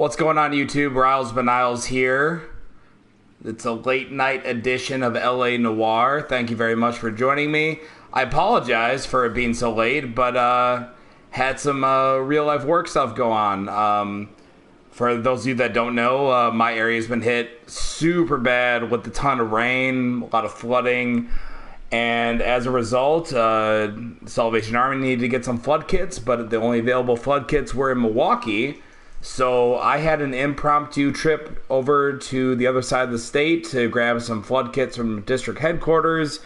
What's going on, YouTube? Riles Beniles here. It's a late night edition of LA Noire. Thank you very much for joining me. I apologize for it being so late, but had some real life work stuff go on. For those of you that don't know, my area's been hit super bad with a ton of rain, a lot of flooding, and as a result, Salvation Army needed to get some flood kits, but the only available flood kits were in Milwaukee. So I had an impromptu trip over to the other side of the state to grab some flood kits from district headquarters.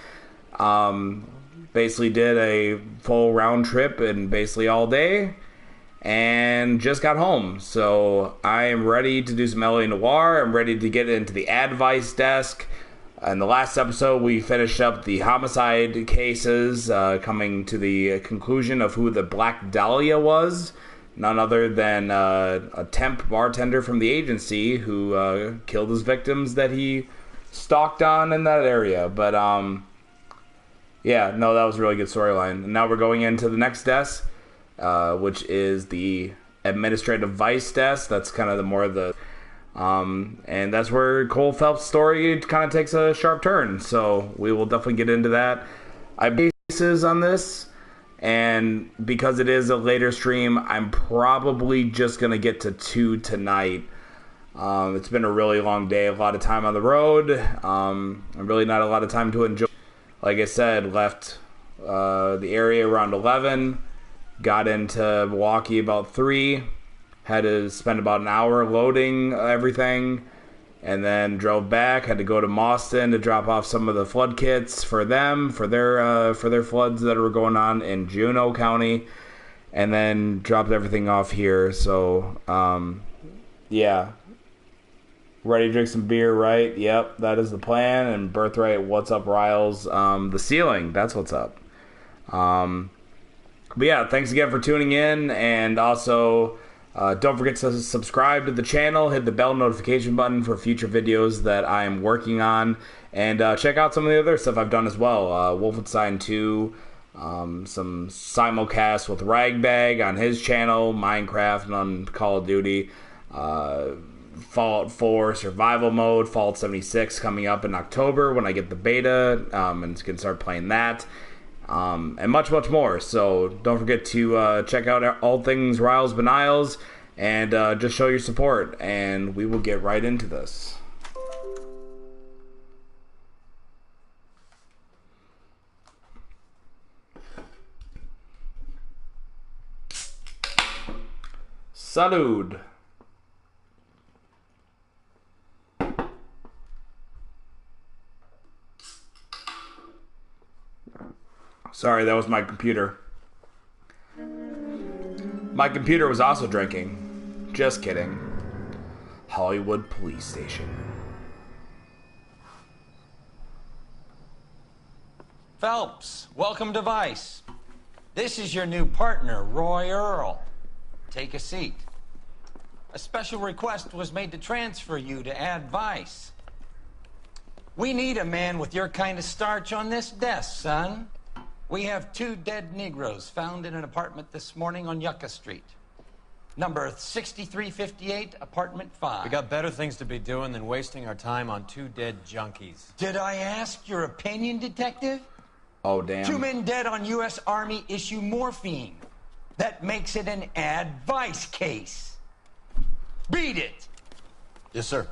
Basically did a full round trip in basically all day and just got home. So I am ready to do some LA Noire. I'm ready to get into the advice desk. In the last episode, we finished up the homicide cases, coming to the conclusion of who the Black Dahlia was. None other than a temp bartender from the agency who killed his victims that he stalked on in that area. But, yeah, no, that was a really good storyline. And now we're going into the next desk, which is the administrative vice desk. That's kind of the more of the... and that's where Cole Phelps' story kind of takes a sharp turn. So we will definitely get into that. I have bases on this. And because it is a later stream, I'm probably just going to get to 2 tonight. It's been a really long day, a lot of time on the road. And really not a lot of time to enjoy. Like I said, left the area around 11. Got into Milwaukee about 3. Had to spend about an hour loading everything. And then drove back. Had to go to Mauston to drop off some of the flood kits for them, for their floods that were going on in Juneau County, and then dropped everything off here. So, yeah, ready to drink some beer, right? Yep, that is the plan. And Birthright, what's up, Riles? The ceiling, that's what's up. But yeah, thanks again for tuning in, and also. Don't forget to subscribe to the channel, hit the bell notification button for future videos that I am working on, and check out some of the other stuff I've done as well. Wolfenstein 2, some simulcasts with Ragbag on his channel, Minecraft and on Call of Duty, Fallout 4 Survival Mode, Fallout 76 coming up in October when I get the beta, and can start playing that. And much, much more. So don't forget to check out all things Riles Beniles and just show your support. And we will get right into this. Salud. Sorry, that was my computer. My computer was also drinking. Just kidding. Hollywood Police Station. Phelps, welcome to Vice. This is your new partner, Roy Earl. Take a seat. A special request was made to transfer you to Ad Vice. We need a man with your kind of starch on this desk, son. We have 2 dead Negroes found in an apartment this morning on Yucca Street. Number 6358, apartment 5. We got better things to be doing than wasting our time on 2 dead junkies. Did I ask your opinion, detective? Oh, damn. 2 men dead on U.S. Army issue morphine. That makes it an advice case. Beat it. Yes, sir.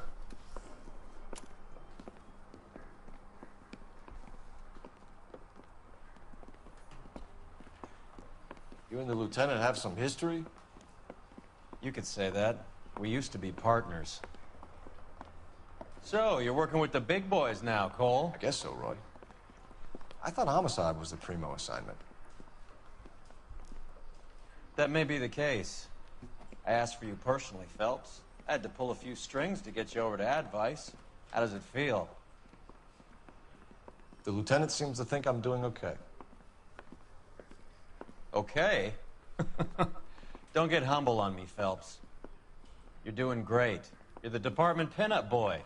You and the lieutenant have some history? You could say that. We used to be partners. So, you're working with the big boys now, Cole? I guess so, Roy. I thought homicide was the primo assignment. That may be the case. I asked for you personally, Phelps. I had to pull a few strings to get you over to Advice. How does it feel? The lieutenant seems to think I'm doing okay. Okay? Don't get humble on me, Phelps. You're doing great. You're the department pinup boy.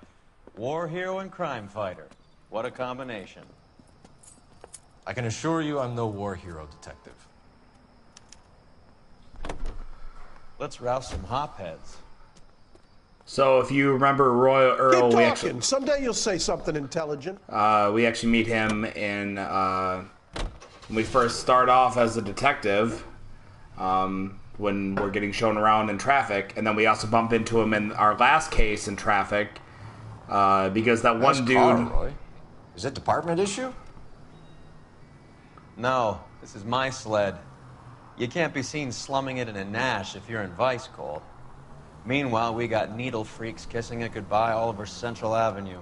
War hero and crime fighter. What a combination. I can assure you I'm no war hero, detective. Let's rouse some hopheads. So if you remember Roy Earl, Keep talking. Someday you'll say something intelligent. we actually meet him in when we first start off as a detective, when we're getting shown around in traffic, and then we also bump into him in our last case in traffic, because that Nice one dude. car, Roy. Is it department issue? No, this is my sled. You can't be seen slumming it in a Nash if you're in Vice, Cole. Meanwhile, we got needle freaks kissing it goodbye all over Central Avenue.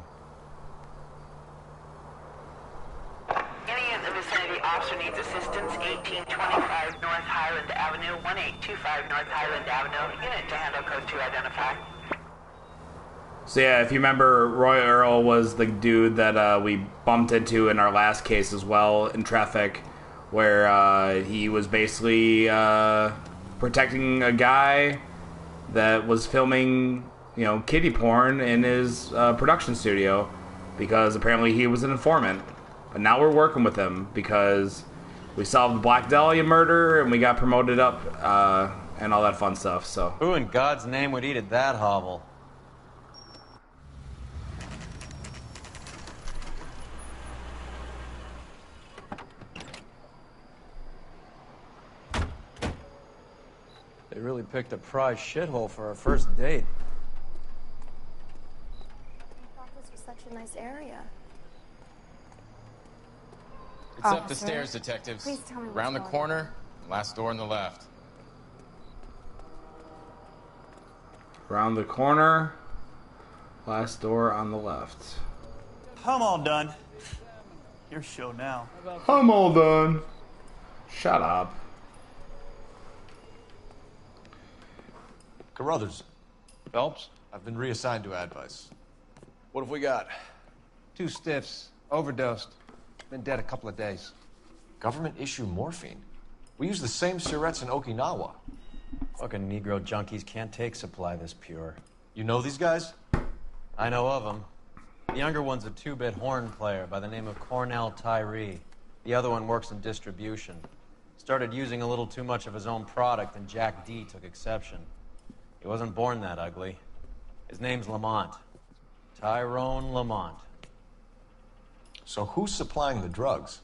Any of the vicinity officer needs assistance, 1825 North Highland Avenue, 1825 North Highland Avenue. Unit to handle code 2 identify. So yeah, if you remember, Roy Earl was the dude that we bumped into in our last case as well in traffic, where he was basically protecting a guy that was filming, kiddie porn in his production studio, because apparently he was an informant. But now we're working with him because we solved the Black Dahlia murder and we got promoted up and all that fun stuff. So Who in God's name would eat at that hovel? They really picked a prize shithole for our first date. I thought this was such a nice area. It's up the stairs, detectives. Please tell me what's Round the going on. corner, last door on the left. around the corner, last door on the left. I'm all done. Your show now. I'm all done. Shut up. Carruthers, Phelps? I've been reassigned to Advice. What have we got? 2 stiffs. Overdosed. Been dead a couple of days. Government issue morphine. We use the same syrettes in Okinawa. Fucking Negro junkies can't take supply this pure. You know these guys? I know of them. The younger one's a 2-bit horn player by the name of Cornell Tyree. The other one works in distribution. Started using a little too much of his own product, and Jack D took exception. He wasn't born that ugly. His name's Lamont. Tyrone Lamont. So who's supplying the drugs?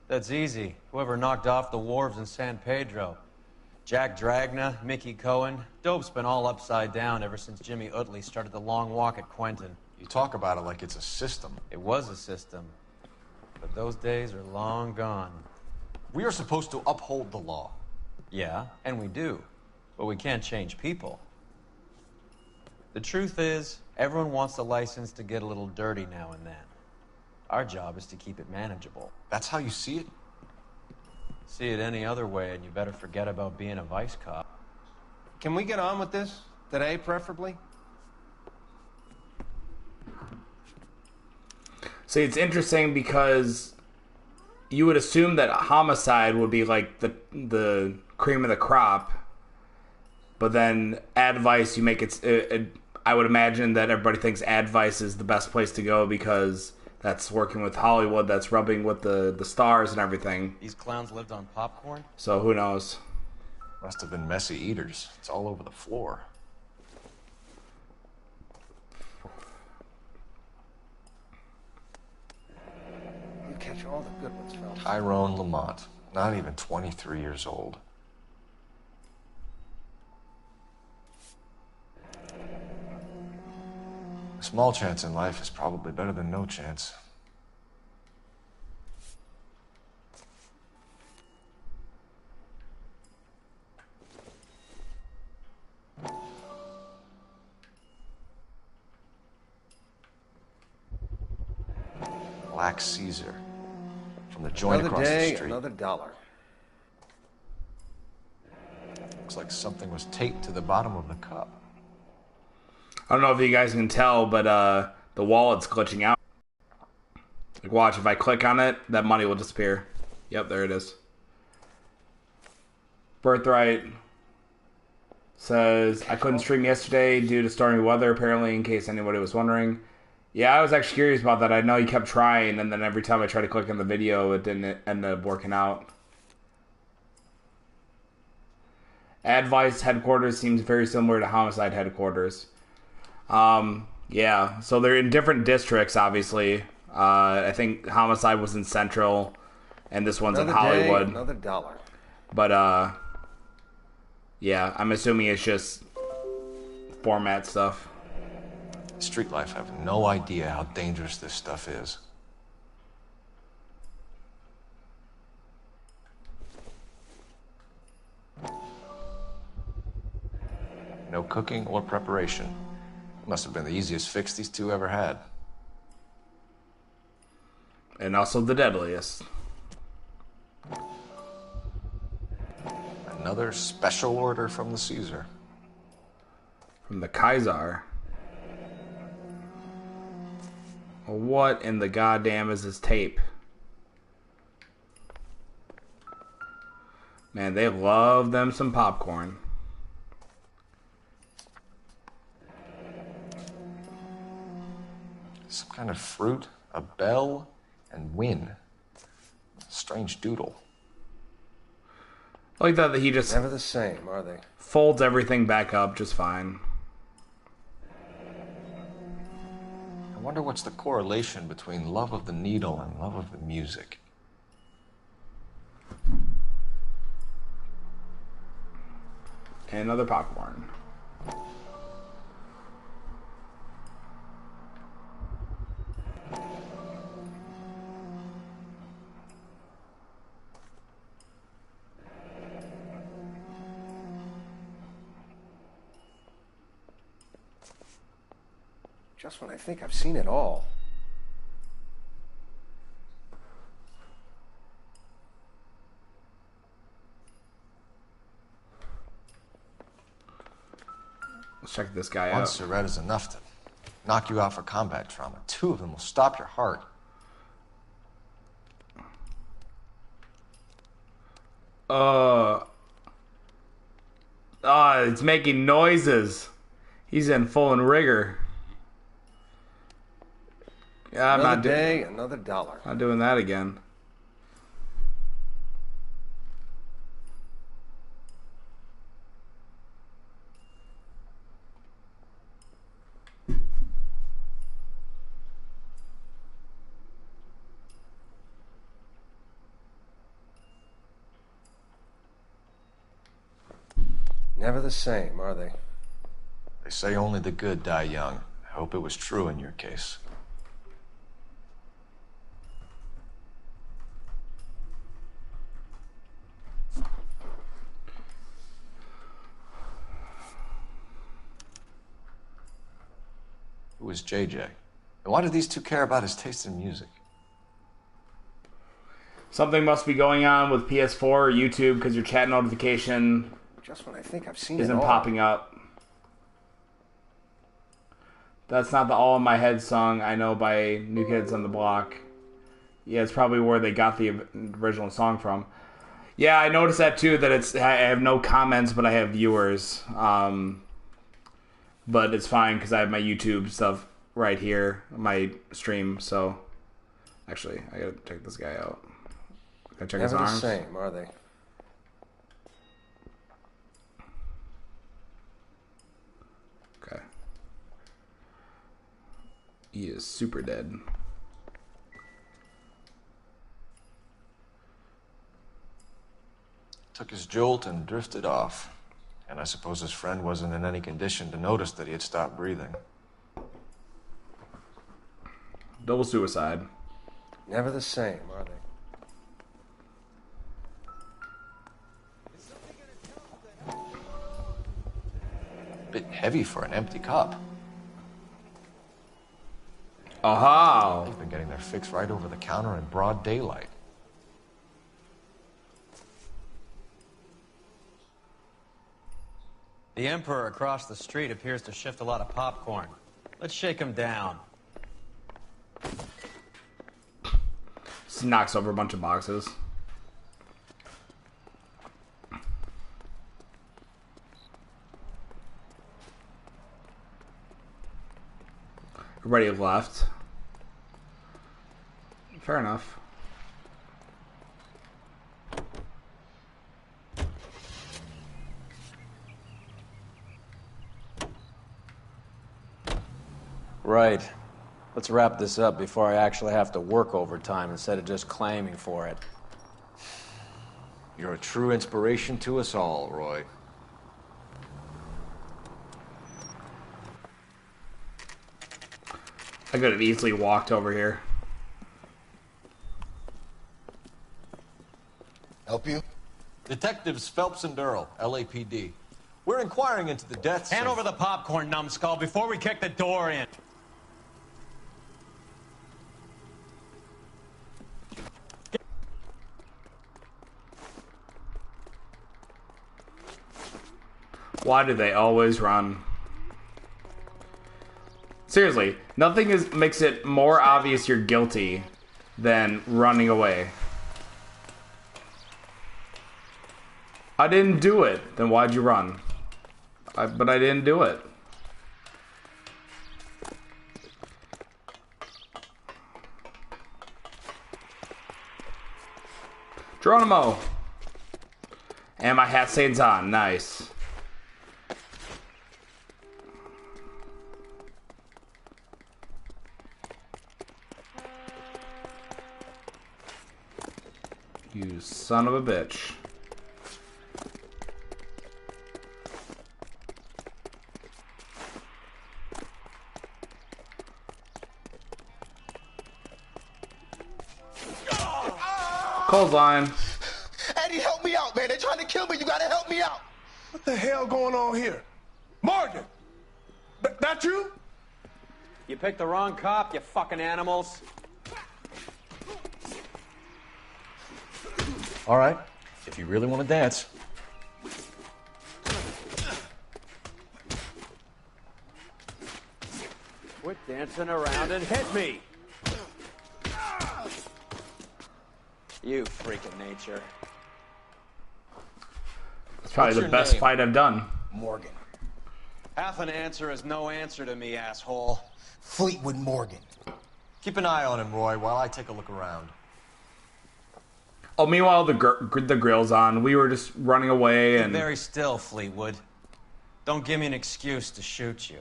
That's easy. Whoever knocked off the wharves in San Pedro. Jack Dragna, Mickey Cohen. Dope's been all upside down ever since Jimmy Utley started the long walk at Quentin. You talk about it like it's a system. It was a system. But those days are long gone. We are supposed to uphold the law. Yeah, and we do. But we can't change people. The truth is, everyone wants a license to get a little dirty now and then. Our job is to keep it manageable. That's how you see it? See it any other way, and you better forget about being a vice cop. Can we get on with this? Today, preferably? See, it's interesting because you would assume that homicide would be like the cream of the crop, but then Advice, you make it. I would imagine that everybody thinks Advice is the best place to go because that's working with Hollywood, that's rubbing with the stars and everything. These clowns lived on popcorn? So who knows? Must have been messy eaters. It's all over the floor. You catch all the good ones, Phelps. Tyrone Lamont. Not even 23 years old. A small chance in life is probably better than no chance. Black Caesar. From the joint Another across day, the street. another dollar. Looks like something was taped to the bottom of the cup. I don't know if you guys can tell, but the wallet's glitching out. Like, watch, if I click on it, that money will disappear. Yep, there it is. Birthright says, I couldn't stream yesterday due to stormy weather, apparently, in case anybody was wondering. Yeah, I was actually curious about that. I know you kept trying, and then every time I tried to click on the video, it didn't end up working out. Advice headquarters seems very similar to Homicide headquarters. Yeah, so they're in different districts, obviously. I think Homicide was in Central, and this one's Another in Hollywood. Day, another dollar. But, yeah, I'm assuming it's just format stuff. Street life have no idea how dangerous this stuff is. No cooking or preparation. Must have been the easiest fix these two ever had. And also the deadliest. Another special order from the Caesar. From the Kaiser. What in the goddamn is this tape? Man, they love them some popcorn. Some kind of fruit, a bell, and win. Strange doodle. I like that he just Never the same, are they? folds everything back up just fine. I wonder what's the correlation between love of the needle and love of the music. And another popcorn. Just when I think I've seen it all. Let's check this guy One out. Surette is enough to knock you out for combat trauma. Two of them will stop your heart. It's making noises. He's in full and rigor. Yeah, I'm Another not day, another dollar. not doing that again. Never the same, are they? They say only the good die young. I hope it was true in your case. Who was JJ? And why did these two care about his taste in music? Something must be going on with PS4 or YouTube because your chat notification Just when I think I've seen it isn't all. popping up. That's not the All in My Head song I know by New Kids on the Block. Yeah, it's probably where they got the original song from. Yeah, I noticed that too, that I have no comments, but I have viewers. But it's fine because I have my YouTube stuff right here, my stream, so... Actually, I gotta check this guy out. Gotta check his Never the arms. same, are they? Okay. He is super dead. Took his jolt and drifted off. And I suppose his friend wasn't in any condition to notice that he had stopped breathing. Double suicide. Never the same, are they? Bit heavy for an empty cup. Aha! They've been getting their fix right over the counter in broad daylight. The Emperor across the street appears to shift a lot of popcorn. Let's shake him down. Just knocks over a bunch of boxes. Everybody left. Fair enough. Right. Let's wrap this up before I actually have to work overtime instead of just claiming for it. You're a true inspiration to us all, Roy. I could have easily walked over here. Help you? Detectives Phelps and Earl, LAPD. We're inquiring into the deaths Hand of... over the popcorn, numbskull, before we kick the door in. Why do they always run? Seriously, nothing makes it more obvious you're guilty than running away. I didn't do it. Then why'd you run? But I didn't do it. Geronimo! And my hat stays on. Nice. You son of a bitch. Clothesline. Eddie, help me out, man. They're trying to kill me. You gotta help me out. What the hell going on here? Morgan! That you? You picked the wrong cop, you fucking animals. All right, if you really want to dance. Quit dancing around and hit me! You freak of nature. It's probably What's the your best name? fight I've done. Morgan. Half an answer is no answer to me, asshole. Fleetwood Morgan. Keep an eye on him, Roy, while I take a look around. Oh, meanwhile, the grill's on. We were just running away Keep and... very still, Fleetwood. Don't give me an excuse to shoot you.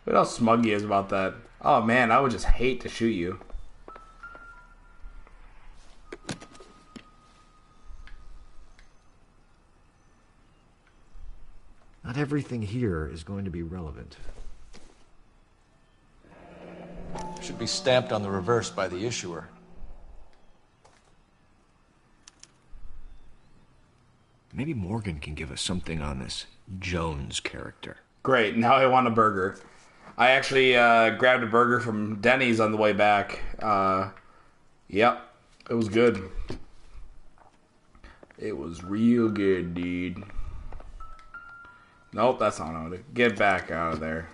Look how smug he is about that. Oh, man, I would just hate to shoot you. Not everything here is going to be relevant. Should be stamped on the reverse by the issuer. Maybe Morgan can give us something on this Jones character. Great, now I want a burger. I actually grabbed a burger from Denny's on the way back. Yep, it was good. It was real good, dude. Nope, that's not what I want to do. Get back out of there.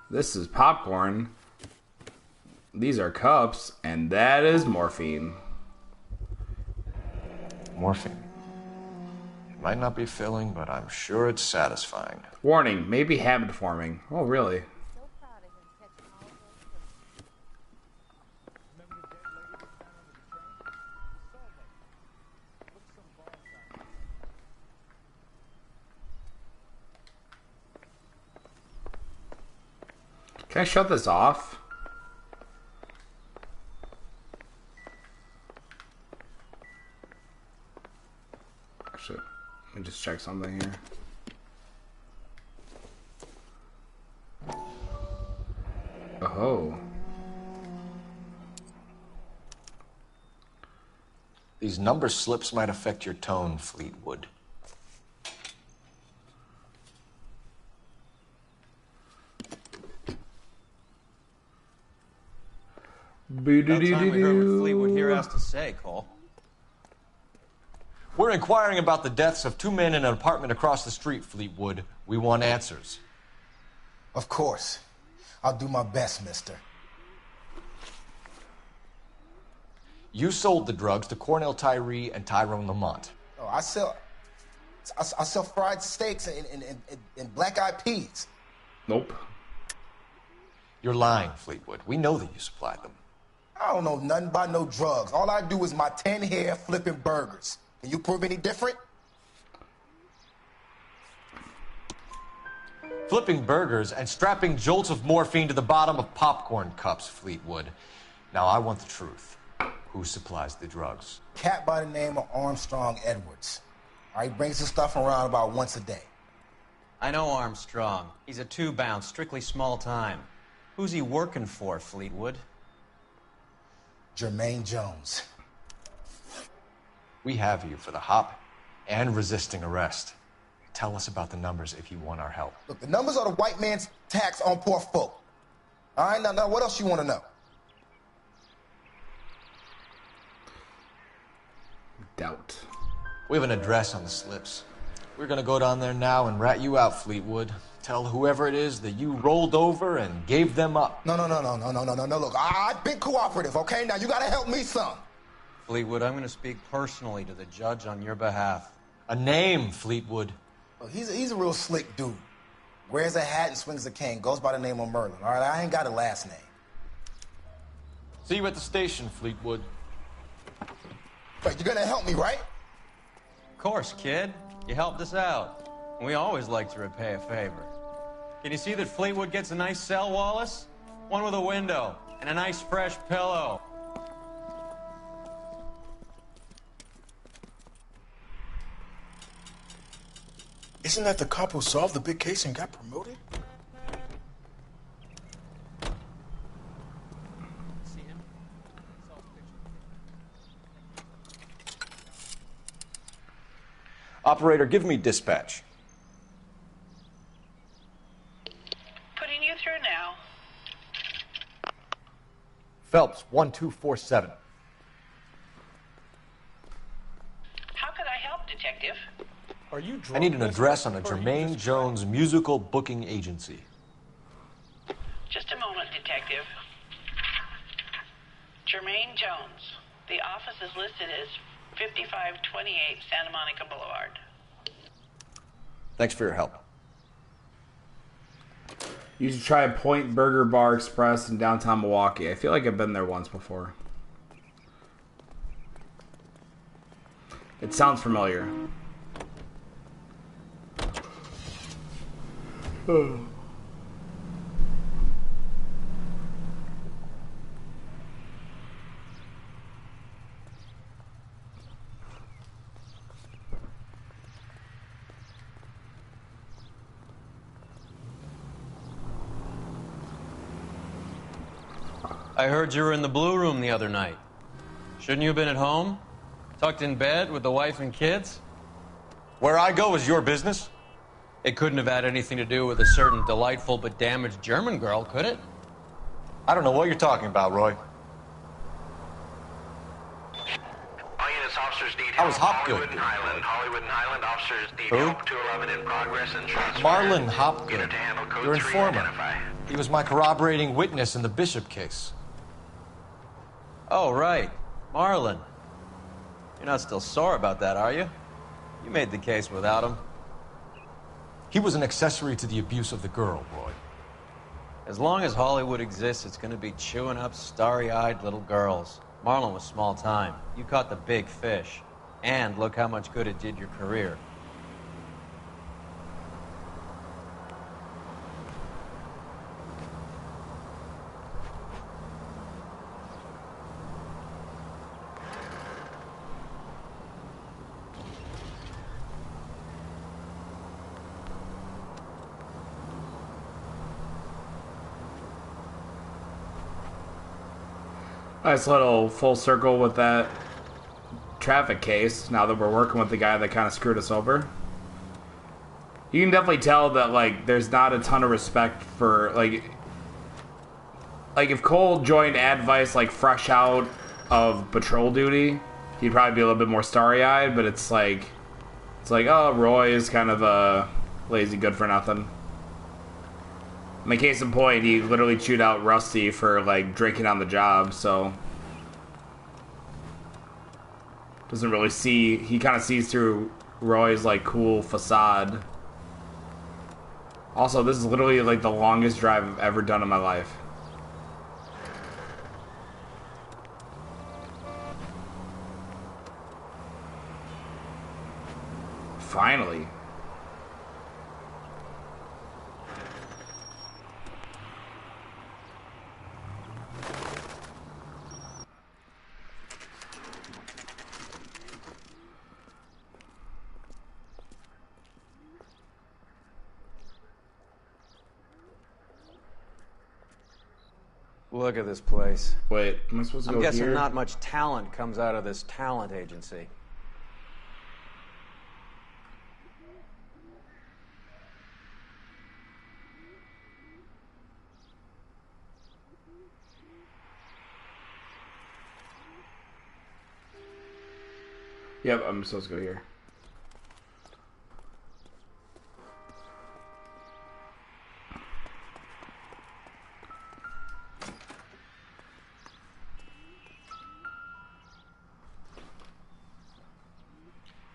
This is popcorn. These are cups, and that is morphine. Morphine. It might not be filling, but I'm sure it's satisfying. Warning, maybe habit forming. Oh, really? Can I shut this off? Actually, let me just check something here. Oh. These number slips might affect your tone, Fleetwood. About time we heard what Fleetwood here has to say, Cole. We're inquiring about the deaths of two men in an apartment across the street, Fleetwood. We want answers. Of course. I'll do my best, mister. You sold the drugs to Cornell Tyree and Tyrone Lamont. Oh, I sell fried steaks and black-eyed peas. Nope. You're lying, Fleetwood. We know that you supplied them. I don't know nothing about no drugs. All I do is my 10 hair flipping burgers. Can you prove any different? flipping burgers, and strapping jolts of morphine to the bottom of popcorn cups, Fleetwood. Now, I want the truth. Who supplies the drugs? Cat by the name of Armstrong Edwards. All right, brings the stuff around about once a day. I know Armstrong. He's a two-bounce, strictly small time. Who's he working for, Fleetwood? Jermaine Jones. We have you for the hop and resisting arrest. Tell us about the numbers if you want our help. Look, the numbers are the white man's tax on poor folk. All right, now what else you want to know? Doubt. We have an address on the slips. We're gonna go down there now and rat you out, Fleetwood. Tell whoever it is that you rolled over and gave them up. No. Look, I've been cooperative, okay? Now you gotta help me some. Fleetwood, I'm gonna speak personally to the judge on your behalf. A name, Fleetwood. Look, he's a real slick dude. Wears a hat and swings a cane. Goes by the name of Merlin. All right, I ain't got a last name. See you at the station, Fleetwood. But you're gonna help me, right? Of course, kid. You helped us out. We always like to repay a favor. Can you see that Fleetwood gets a nice cell, Wallace? One with a window and a nice fresh pillow. Isn't that the cop who solved the big case and got promoted? Operator, give me dispatch. Putting you through now. Phelps, 1247. How could I help, Detective? Are you drunk? I need an address on a Jermaine Jones musical booking agency. Just a moment, Detective. Jermaine Jones. The office is listed as 5528 Santa Monica Boulevard. Thanks for your help. You should try Point Burger Bar Express in downtown Milwaukee. I feel like I've been there once before. It sounds familiar. I heard you were in the Blue Room the other night. Shouldn't you have been at home? Tucked in bed with the wife and kids? Where I go is your business? It couldn't have had anything to do with a certain delightful but damaged German girl, could it? I don't know what you're talking about, Roy. All units, officers detail. I was Hopgood. Hollywood and Highland. Hollywood and Highland officers Who? detail 211 in progress and transfer. Marlon Hopgood. Unit to handle code Your 3, informant. identify. He was my corroborating witness in the Bishop case. Oh, right. Marlon. You're not still sore about that, are you? You made the case without him. He was an accessory to the abuse of the girl, Roy. As long as Hollywood exists, it's going to be chewing up starry-eyed little girls. Marlon was small time. You caught the big fish. And look how much good it did your career. Nice little full circle with that traffic case, now that we're working with the guy that kind of screwed us over. You can definitely tell that, like, there's not a ton of respect for, like if Cole joined Advice, like, fresh out of patrol duty, he'd probably be a little bit more starry-eyed, but it's like, oh, Roy is kind of a lazy good-for-nothing. I mean, case in point, he literally chewed out Rusty for, like, drinking on the job, so... Doesn't really see... He kind of sees through Roy's, like, cool facade. Also, this is literally, like, the longest drive I've ever done in my life. Finally. Look at this place. Wait, am I supposed to go I'm guessing here? not much talent comes out of this talent agency. Yep, I'm supposed to go here.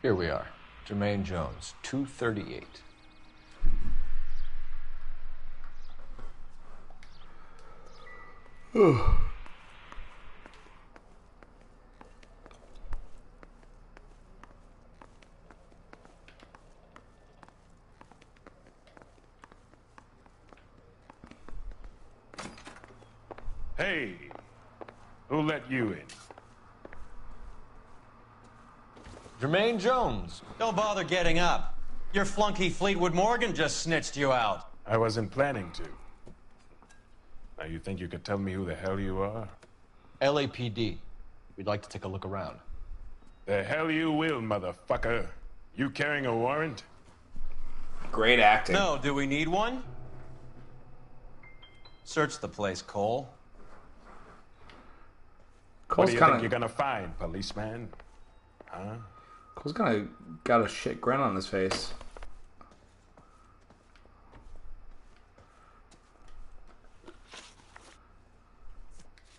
Here we are. Jermaine Jones, 238. Hey, who let you in? Jermaine Jones. Don't bother getting up. Your flunky Fleetwood Morgan just snitched you out. I wasn't planning to. Now you think you could tell me who the hell you are? LAPD. We'd like to take a look around. The hell you will, motherfucker. You carrying a warrant? Great acting. No, do we need one? Search the place, Cole. What do you think you're gonna find, policeman? Huh? Cole's kind of got a shit grin on his face.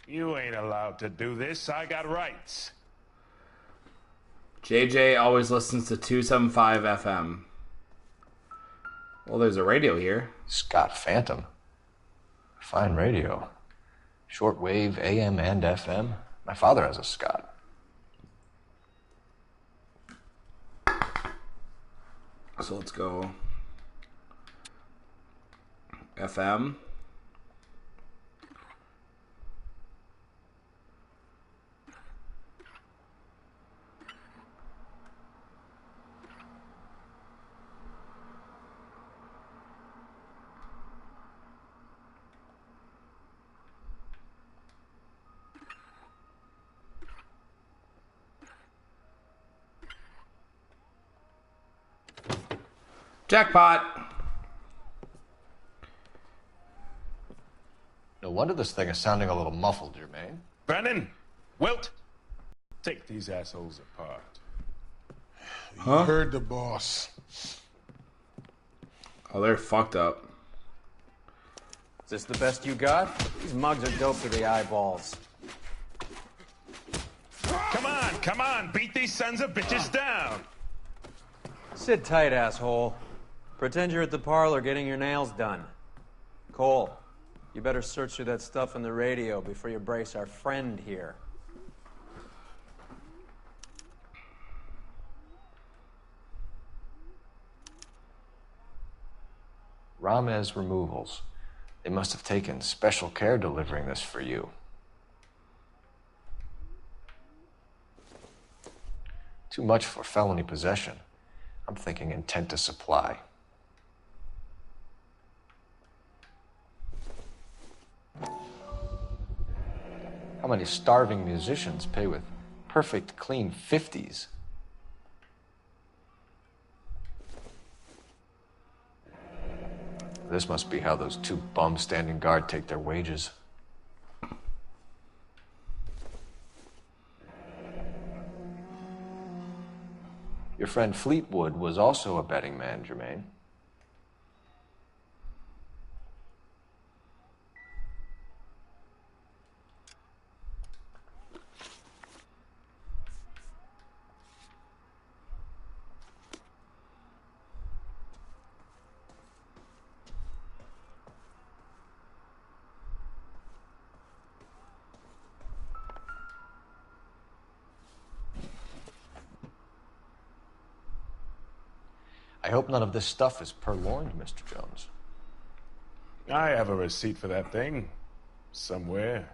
You ain't allowed to do this. I got rights. JJ always listens to 275 FM. Well, there's a radio here. Scott Phantom. Fine radio. Shortwave, AM and FM. My father has a Scott. So let's go FM. Jackpot! No wonder this thing is sounding a little muffled, Jermaine. Brennan! Wilt! Take these assholes apart. You heard the boss. Oh, they're fucked up. Is this the best you got? These mugs are dope to the eyeballs. Come on! Beat these sons of bitches down! Sit tight, asshole. Pretend you're at the parlor getting your nails done. Cole, you better search through that stuff on the radio before you brace our friend here. Ramez Removals. They must have taken special care delivering this for you. Too much for felony possession. I'm thinking intent to supply. How many starving musicians pay with perfect, clean 50s? This must be how those two bums standing guard take their wages. Your friend Fleetwood was also a betting man, Jermaine. I hope none of this stuff is purloined, Mr. Jones. I have a receipt for that thing. Somewhere.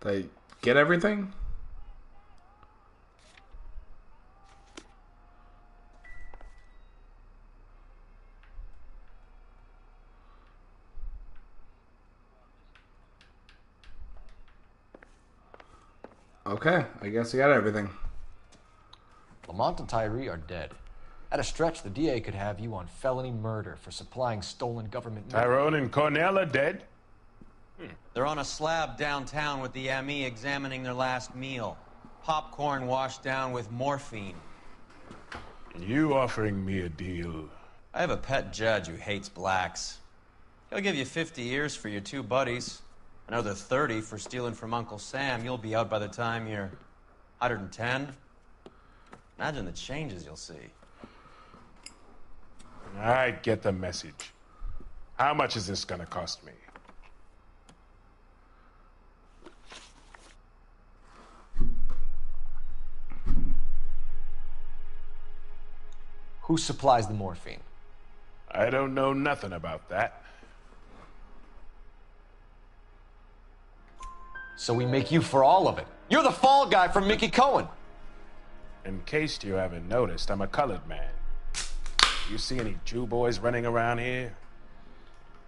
Did I get everything? Okay, I guess I got everything. Lamont and Tyree are dead. At a stretch, the DA could have you on felony murder for supplying stolen government money. Tyrone and Cornell are dead? They're on a slab downtown with the ME examining their last meal. Popcorn washed down with morphine. You offering me a deal? I have a pet judge who hates blacks. He'll give you 50 years for your two buddies. Another 30 for stealing from Uncle Sam. You'll be out by the time you're 110. Imagine the changes you'll see. I get the message. How much is this gonna cost me? Who supplies the morphine? I don't know nothing about that. So we make you for all of it. You're the fall guy from Mickey Cohen. In case you haven't noticed, I'm a colored man. You see any Jew boys running around here?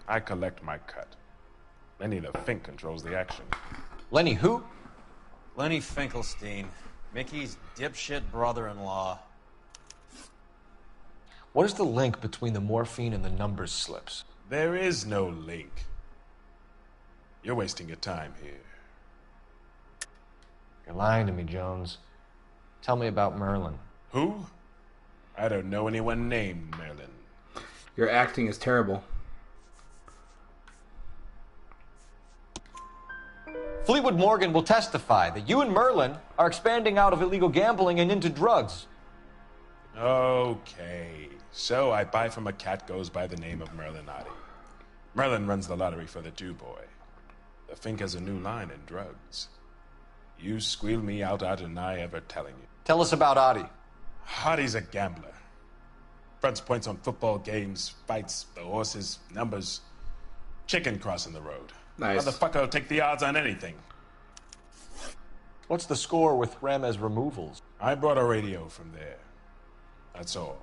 I collect my cut. Lenny the Fink controls the action. Lenny who? Lenny Finkelstein, Mickey's dipshit brother-in-law. What is the link between the morphine and the numbers slips? There is no link. You're wasting your time here. You're lying to me, Jones. Tell me about Merlin. Who? I don't know anyone named Merlin. Your acting is terrible. Fleetwood Morgan will testify that you and Merlin are expanding out of illegal gambling and into drugs. Okay. So I buy from a cat goes by the name of Merlinotti. Merlin runs the lottery for the Jew boy. The Fink has a new line in drugs. You squeal me out, I deny ever telling you. Tell us about Adi. Adi's a gambler. Fronts points on football games, fights, the horses, numbers. Chicken crossing the road. Nice. Motherfucker will take the odds on anything. What's the score with Ramez removals? I brought a radio from there. That's all.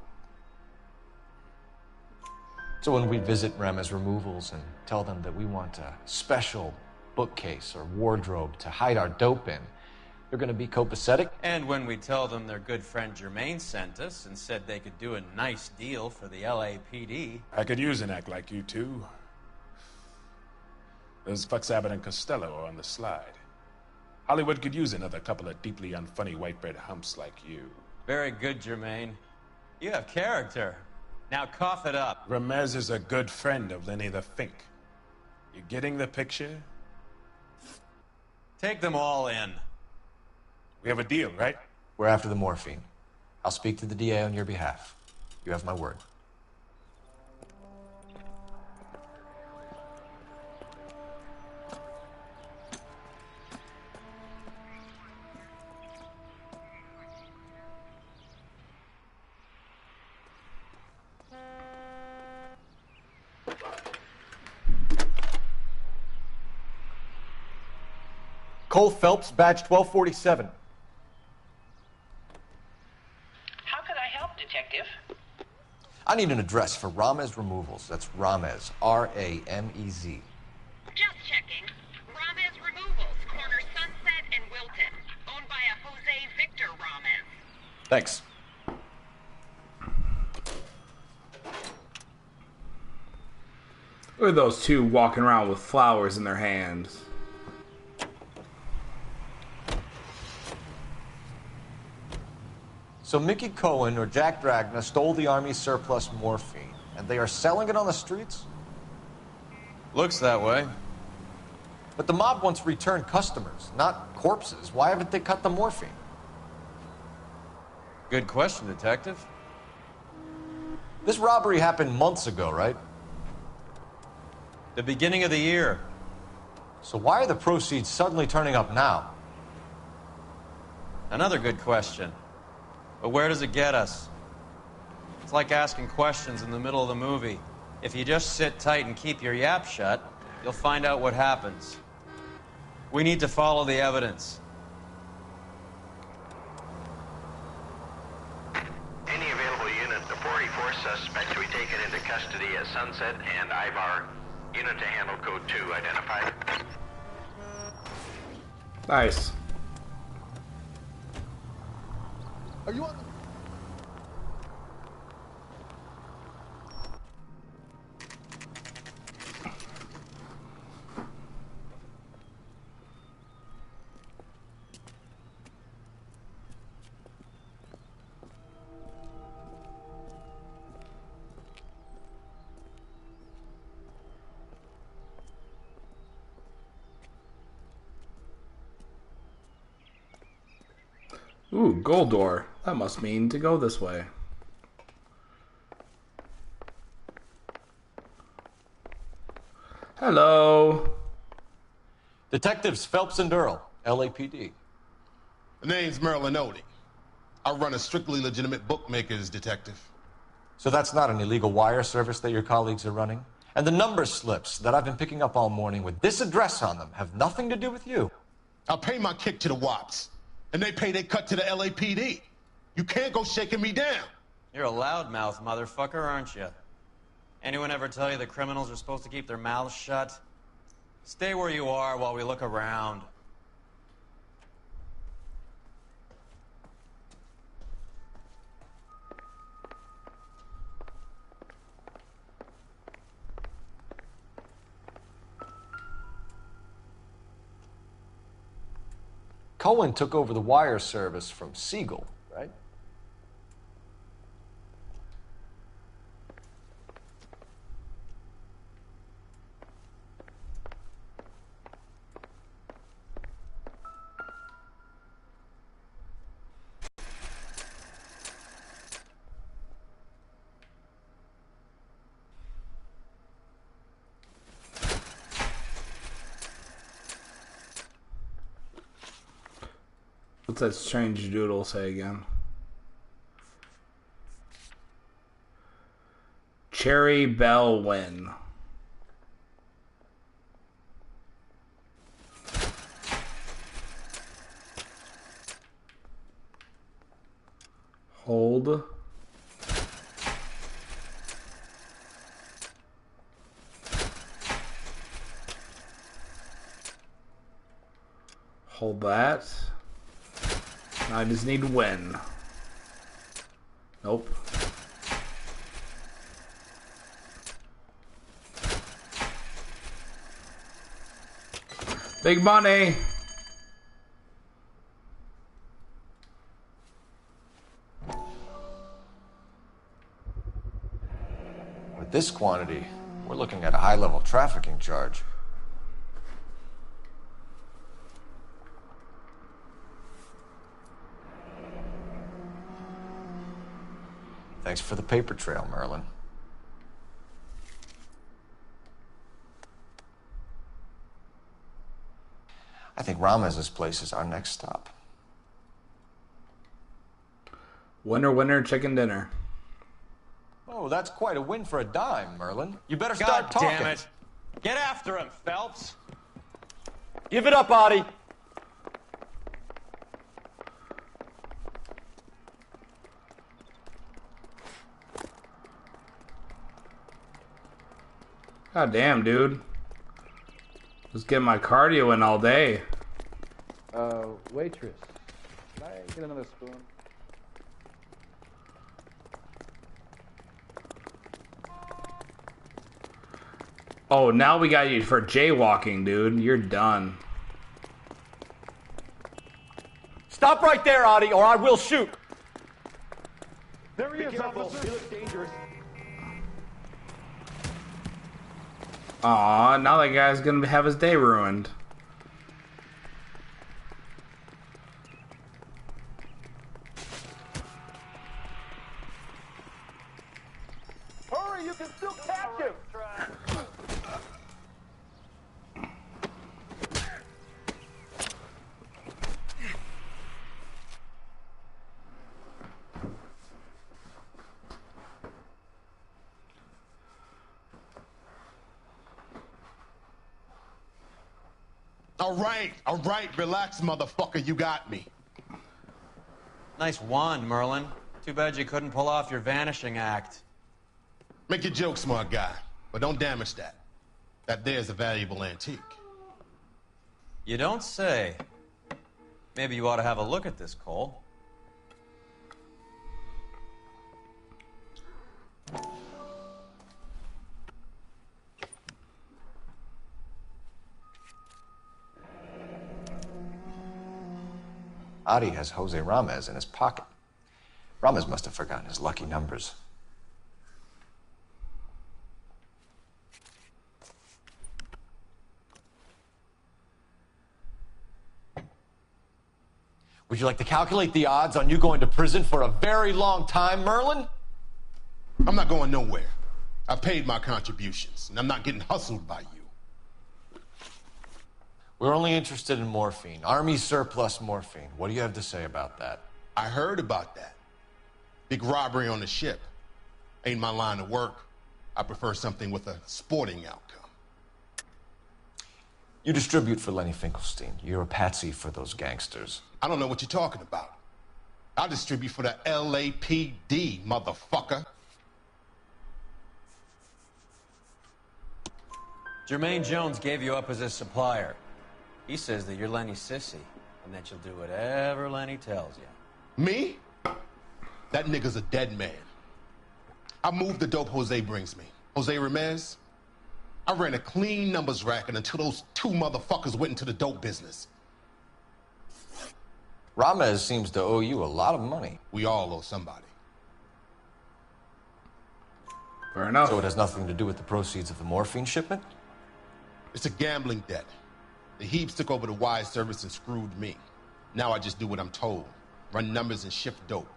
So when we visit Ramez removals and tell them that we want a special bookcase or wardrobe to hide our dope in, they're going to be copacetic? And when we tell them their good friend Jermaine sent us and said they could do a nice deal for the LAPD. I could use an act like you two. Those fucks Abbott and Costello are on the slide. Hollywood could use another couple of deeply unfunny white bread humps like you. Very good, Jermaine. You have character. Now cough it up. Ramez is a good friend of Lenny the Fink. You getting the picture? Take them all in. We have a deal, right? We're after the morphine. I'll speak to the DA on your behalf. You have my word. Cole Phelps, badge 1247. How could I help, Detective? I need an address for Ramez Removals. That's Ramez, R-A-M-E-Z. Just checking. Ramez Removals, corner Sunset and Wilton. Owned by a Jose Victor Ramez. Thanks. Look at those two walking around with flowers in their hands. So Mickey Cohen or Jack Dragna stole the Army's surplus morphine, and they are selling it on the streets? Looks that way. But the mob wants returned customers, not corpses. Why haven't they cut the morphine? Good question, Detective. This robbery happened months ago, right? The beginning of the year. So why are the proceeds suddenly turning up now? Another good question. But where does it get us? It's like asking questions in the middle of the movie. If you just sit tight and keep your yap shut, you'll find out what happens. We need to follow the evidence. Any available unit, the 484 suspect to be taken into custody at Sunset and Ivar. Unit to handle code 2 identified. Nice. Are you on the... Ooh, gold door. That must mean to go this way. Hello. Detectives Phelps and Earl, LAPD. The name's Merlin Odie. I run a strictly legitimate bookmakers detective. So that's not an illegal wire service that your colleagues are running? And the number slips that I've been picking up all morning with this address on them have nothing to do with you? I pay my kick to the WAPs, and they pay their cut to the LAPD. You can't go shaking me down. You're a loudmouth motherfucker, aren't you? Anyone ever tell you that criminals are supposed to keep their mouths shut? Stay where you are while we look around. Cohen took over the wire service from Siegel, right? What's that strange doodle say again? Cherry Bell Win. Hold. Hold that. I just need to win. Nope. Big money. With this quantity, we're looking at a high-level trafficking charge. Thanks for the paper trail, Merlin. I think Ramez's place is our next stop. Winner, winner, chicken dinner. Oh, that's quite a win for a dime, Merlin. You better God start talking. damn it. Get after him, Phelps. Give it up, Audie. God damn, dude. Just getting my cardio in all day. Waitress, can I get another spoon? Oh, now we got you for jaywalking, dude. You're done. Stop right there, Audie, or I will shoot. There he is, officer. He looks dangerous. Aw, now that guy's gonna have his day ruined. Hurry, you can still catch him. All right, relax, motherfucker, you got me. Nice wand, Merlin. Too bad you couldn't pull off your vanishing act. Make your joke, smart guy, but don't damage that. That there's a valuable antique. You don't say. Maybe you ought to have a look at this, Cole. Adi has Jose Ramez in his pocket. Ramez must have forgotten his lucky numbers. Would you like to calculate the odds on you going to prison for a very long time, Merlin? I'm not going nowhere. I paid my contributions, and I'm not getting hustled by you. We're only interested in morphine. Army surplus morphine. What do you have to say about that? I heard about that. Big robbery on the ship. Ain't my line of work. I prefer something with a sporting outcome. You distribute for Lenny Finkelstein. You're a patsy for those gangsters. I don't know what you're talking about. I distribute for the LAPD, motherfucker. Jermaine Jones gave you up as his supplier. He says that you're Lenny's sissy, and that you'll do whatever Lenny tells you. Me? That nigga's a dead man. I moved the dope Jose brings me. Jose Ramez? I ran a clean numbers racket until those two motherfuckers went into the dope business. Ramez seems to owe you a lot of money. We all owe somebody. Fair enough. So it has nothing to do with the proceeds of the morphine shipment? It's a gambling debt. The Heaps took over the wire service and screwed me. Now I just do what I'm told. Run numbers and shift dope.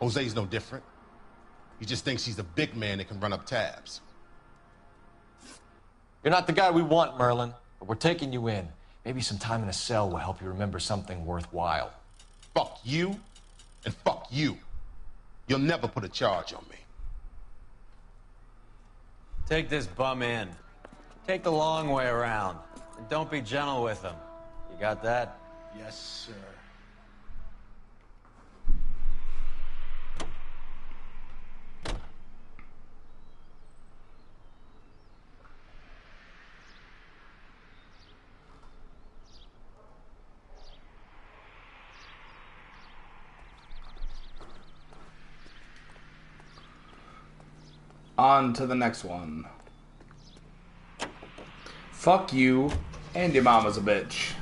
Jose's no different. He just thinks he's a big man that can run up tabs. You're not the guy we want, Merlin, but we're taking you in. Maybe some time in a cell will help you remember something worthwhile. Fuck you, and fuck you. You'll never put a charge on me. Take this bum in. Take the long way around. And don't be gentle with him. You got that? Yes, sir. On to the next one. Fuck you, and your mama's a bitch.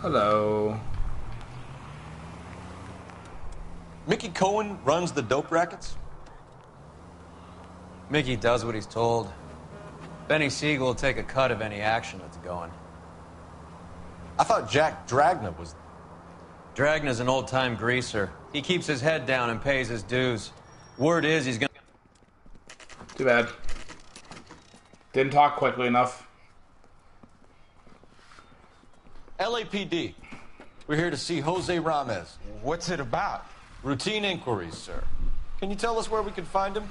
Hello. Mickey Cohen runs the dope rackets? Mickey does what he's told. Benny Siegel will take a cut of any action that's going. I thought Jack Dragna was... Dragna's an old-time greaser. He keeps his head down and pays his dues. Word is he's gonna... Too bad. Didn't talk quickly enough. LAPD. We're here to see Jose Ramez. What's it about? Routine inquiries, sir. Can you tell us where we can find him?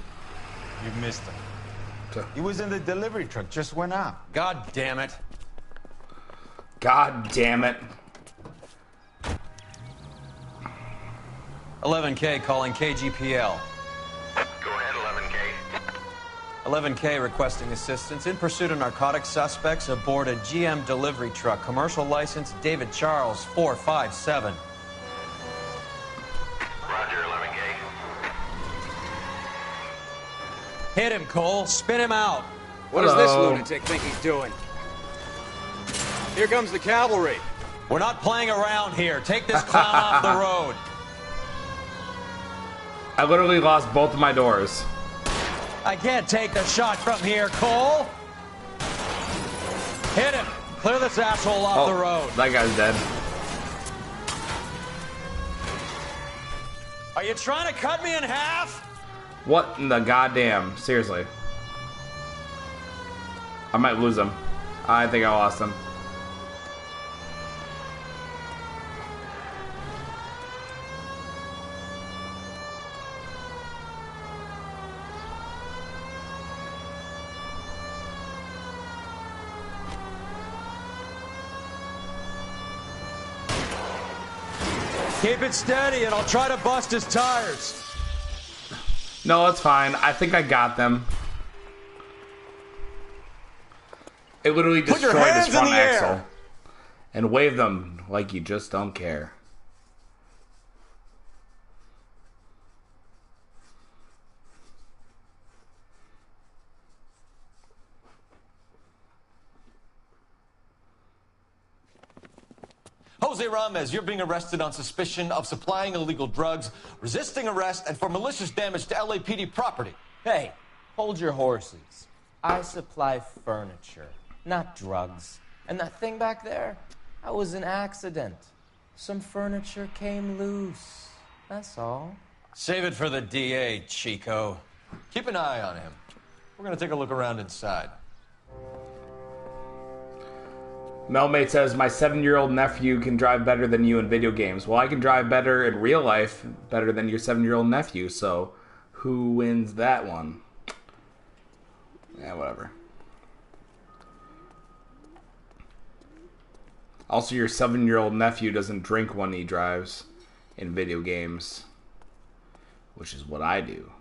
You missed him. He was in the delivery truck, just went out. God damn it. God damn it. 11K calling KGPL. Go ahead, 11K. 11K requesting assistance in pursuit of narcotic suspects aboard a GM delivery truck. Commercial license David Charles 457. Roger, 11K. Hit him, Cole. Spin him out. What does this lunatic think he's doing? Here comes the cavalry. We're not playing around here. Take this clown off the road. I literally lost both of my doors. I can't take the shot from here, Cole. Hit him. Clear this asshole off the road. That guy's dead. Are you trying to cut me in half? What in the goddamn? Seriously. I might lose him. I think I lost him. Keep it steady and I'll try to bust his tires. No, it's fine. I think I got them. It literally destroyed his front axle. And wave them like you just don't care. Jose Ramos, you're being arrested on suspicion of supplying illegal drugs, resisting arrest, and for malicious damage to LAPD property. Hey, hold your horses. I supply furniture, not drugs. And that thing back there, that was an accident. Some furniture came loose. That's all. Save it for the DA, Chico. Keep an eye on him. We're gonna take a look around inside. Melmate says, my 7-year-old nephew can drive better than you in video games. Well, I can drive better in real life, better than your 7-year-old nephew, so who wins that one? Yeah, whatever. Also, your 7-year-old nephew doesn't drink when he drives in video games, which is what I do.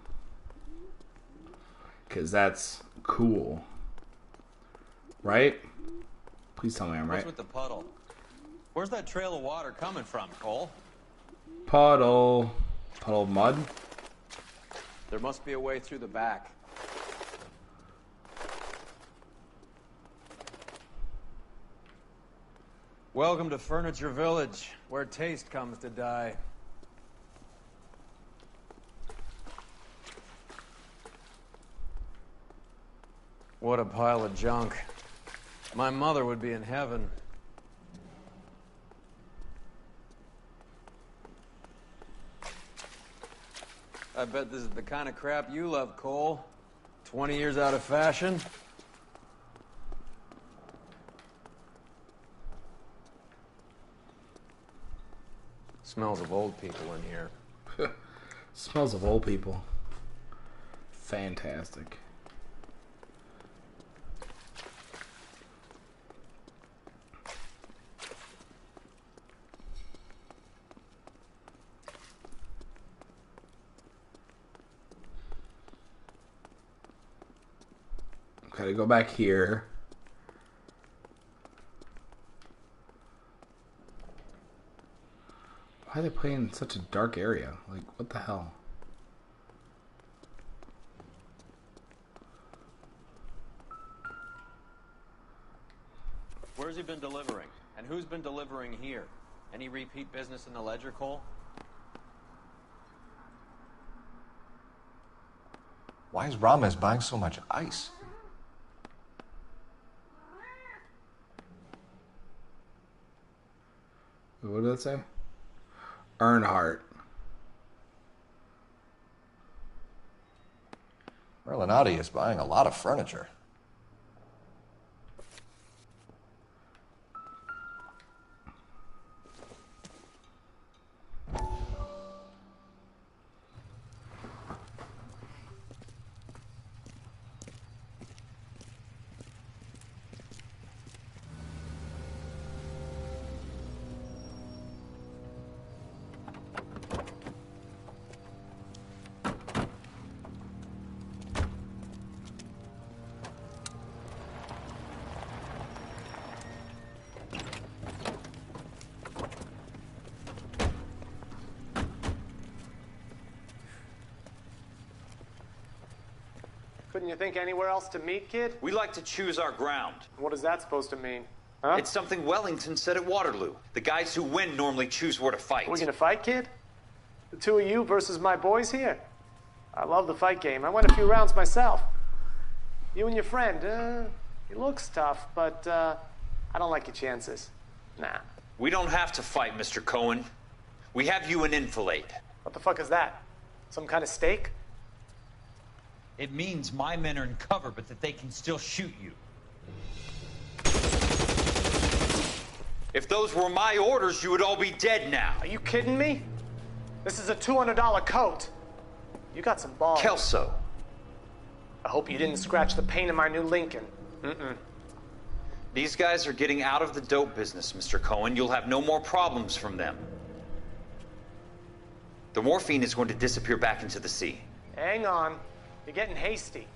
Because that's cool. Right? Please tell me I'm right. What's with the puddle? Where's that trail of water coming from, Cole? Puddle. Puddle of mud? There must be a way through the back. Welcome to Furniture Village, where taste comes to die. What a pile of junk. My mother would be in heaven. I bet this is the kind of crap you love, Cole. 20 years out of fashion. Smells of old people in here. Smells of old people. Fantastic. Gotta go back here. Why are they playing in such a dark area? Like, what the hell? Where's he been delivering? And who's been delivering here? Any repeat business in the ledger, Cole? Why is Ramos buying so much ice? What did that say? Earnhardt. Merlinotti is buying a lot of furniture. Couldn't you think anywhere else to meet, kid? We like to choose our ground. What is that supposed to mean? Huh? It's something Wellington said at Waterloo. The guys who win normally choose where to fight. We gonna fight, kid? The two of you versus my boys here? I love the fight game. I went a few rounds myself. You and your friend, he looks tough, but I don't like your chances. Nah. We don't have to fight, Mr. Cohen. We have you an enfilade. What the fuck is that? Some kind of steak? It means my men are in cover, but that they can still shoot you. If those were my orders, you would all be dead now. Are you kidding me? This is a $200 coat. You got some balls. Kelso. I hope you didn't scratch the paint in my new Lincoln. Mm-mm. These guys are getting out of the dope business, Mr. Cohen. You'll have no more problems from them. The morphine is going to disappear back into the sea. Hang on. You're getting hasty.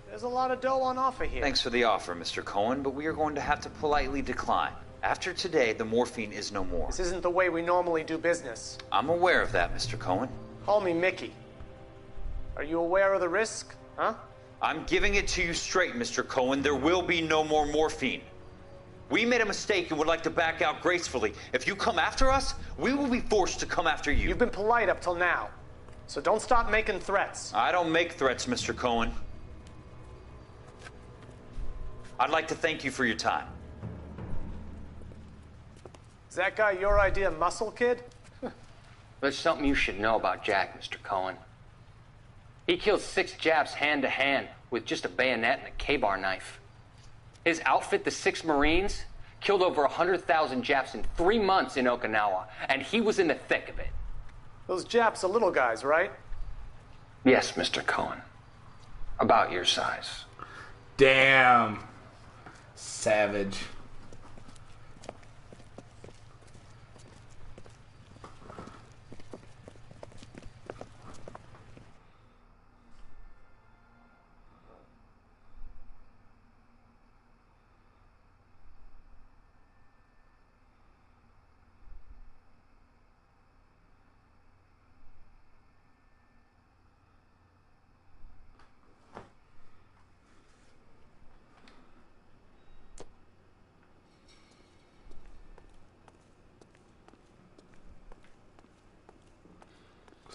There's a lot of dough on offer here. Thanks for the offer, Mr. Cohen, but we are going to have to politely decline. After today, the morphine is no more. This isn't the way we normally do business. I'm aware of that, Mr. Cohen. Call me Mickey. Are you aware of the risk, huh? I'm giving it to you straight, Mr. Cohen. There will be no more morphine. We made a mistake and would like to back out gracefully. If you come after us, we will be forced to come after you. You've been polite up till now, so don't stop making threats. I don't make threats, Mr. Cohen. I'd like to thank you for your time. Is that guy your idea of muscle, kid? There's something you should know about Jack, Mr. Cohen. He killed 6 Japs hand to hand with just a bayonet and a K-bar knife. His outfit, the 6 Marines, killed over 100,000 Japs in 3 months in Okinawa, and he was in the thick of it. Those Japs are little guys, right? Yes, Mr. Cohen. About your size. Damn. Savage.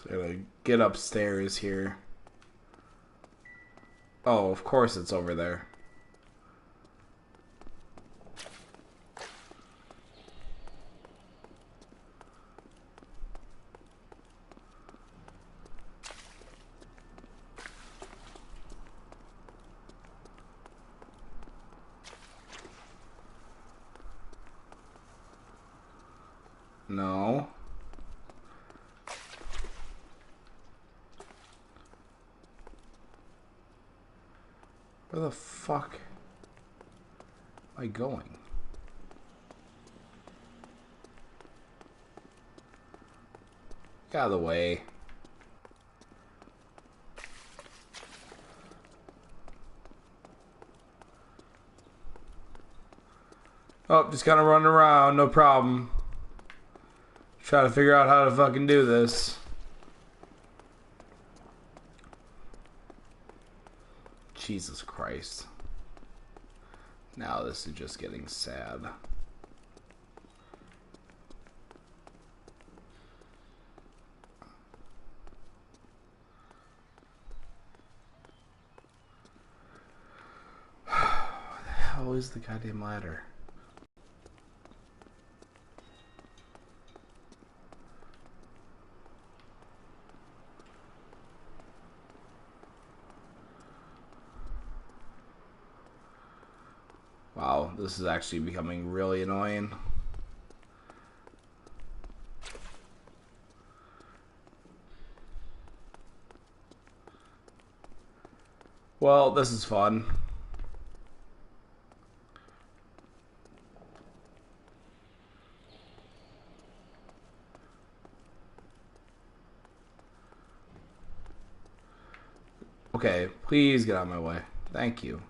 Gotta get upstairs here. Oh, of course it's over there. No. Where the fuck am I going? Get out of the way. Oh, just kind of running around, no problem. Try to figure out how to fucking do this. Jesus Christ. Now this is just getting sad. What the hell is the goddamn ladder? Wow, this is actually becoming really annoying. Well, this is fun. Okay, please get out of my way. Thank you.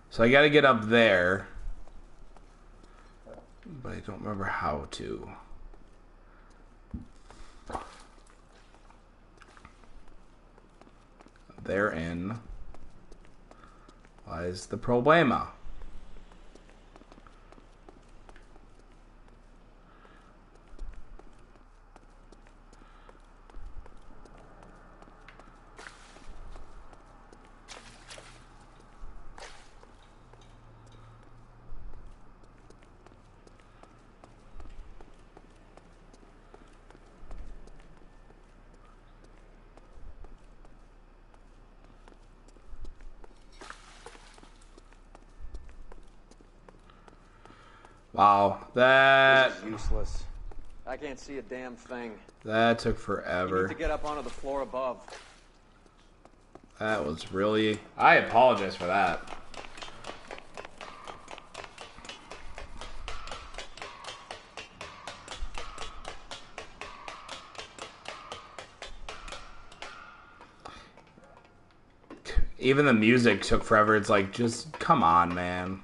So I gotta get up there, but I don't remember how to. Therein lies the problema. Wow, that This is useless. I can't see a damn thing. That took You forever. need to get up onto the floor above. That was really... I apologize for that. Even the music took forever. It's like, just come on, man.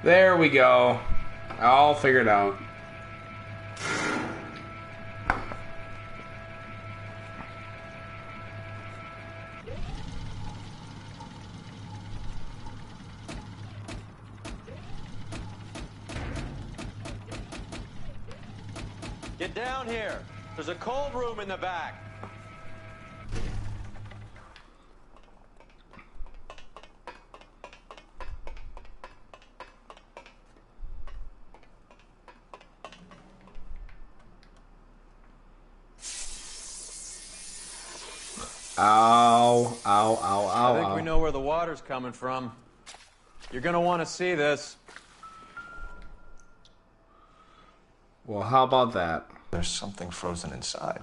There we go. All figured out. Get down here. There's a cold room in the back. Ow, ow, ow, ow, I think ow. we know where the water's coming from. You're gonna want to see this. Well, how about that? There's something frozen inside.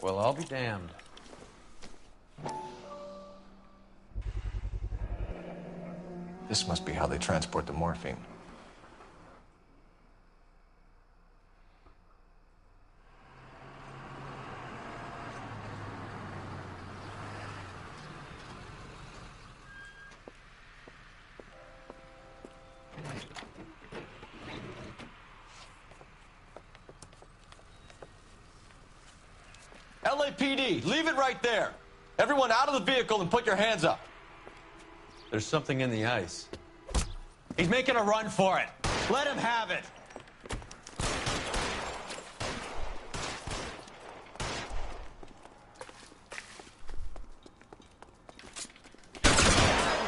Well, I'll be damned. This must be how they transport the morphine. LAPD, leave it right there. Everyone out of the vehicle and put your hands up. There's something in the ice. He's making a run for it. Let him have it.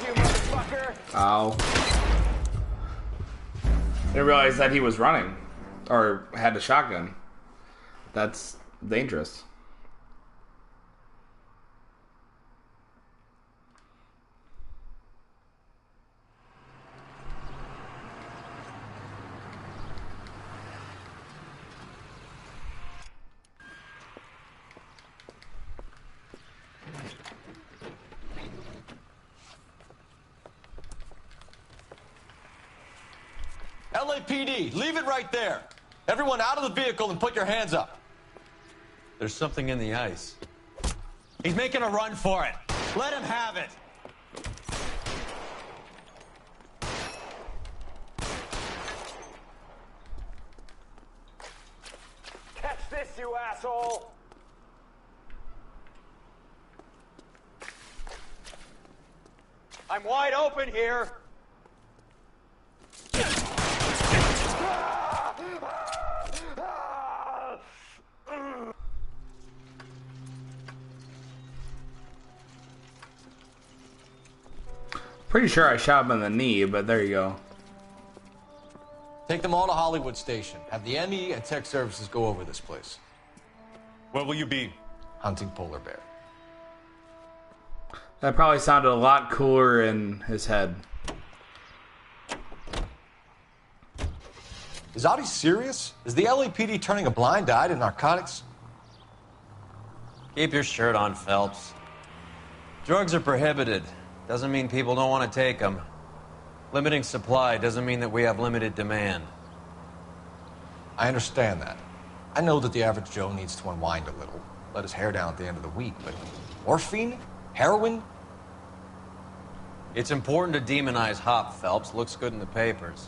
You motherfucker! Ow. Didn't realize that he was running. Or had a shotgun. That's dangerous. LAPD, leave it right there. Everyone out of the vehicle and put your hands up. There's something in the ice. He's making a run for it. Let him have it. Catch this, you asshole! I'm wide open here. Pretty sure I shot him in the knee, but there you go. Take them all to Hollywood Station. Have the ME and tech services go over this place. Where will you be? Hunting polar bear. That probably sounded a lot cooler in his head. Is Audie serious? Is the LAPD turning a blind eye to narcotics? Keep your shirt on, Phelps. Drugs are prohibited. Doesn't mean people don't want to take them. Limiting supply doesn't mean that we have limited demand. I understand that. I know that the average Joe needs to unwind a little, let his hair down at the end of the week, but morphine? Heroin? It's important to demonize hop, Phelps. Looks good in the papers.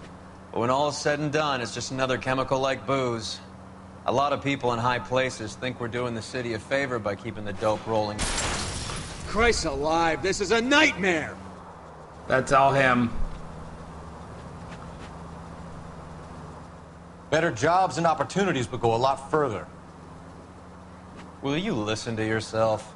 But when all is said and done, it's just another chemical like booze. A lot of people in high places think we're doing the city a favor by keeping the dope rolling. Christ alive, this is a nightmare! That's all him. Better jobs and opportunities would go a lot further. Will you listen to yourself?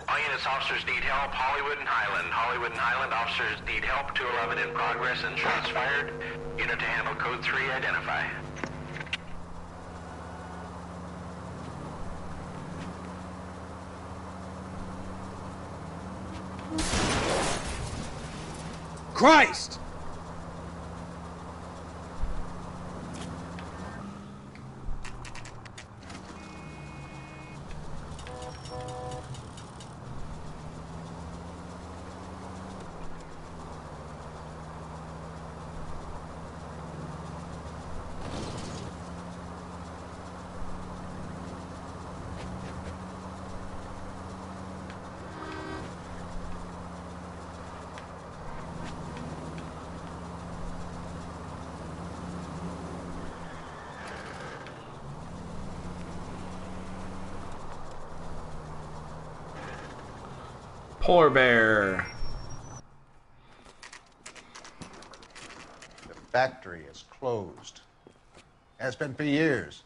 All units, officers need help. Hollywood and Highland. Hollywood and Highland officers need help. 211 in progress and shots fired. Unit to handle code 3, identify. Christ! Polar bear. The factory is closed. Has been for years.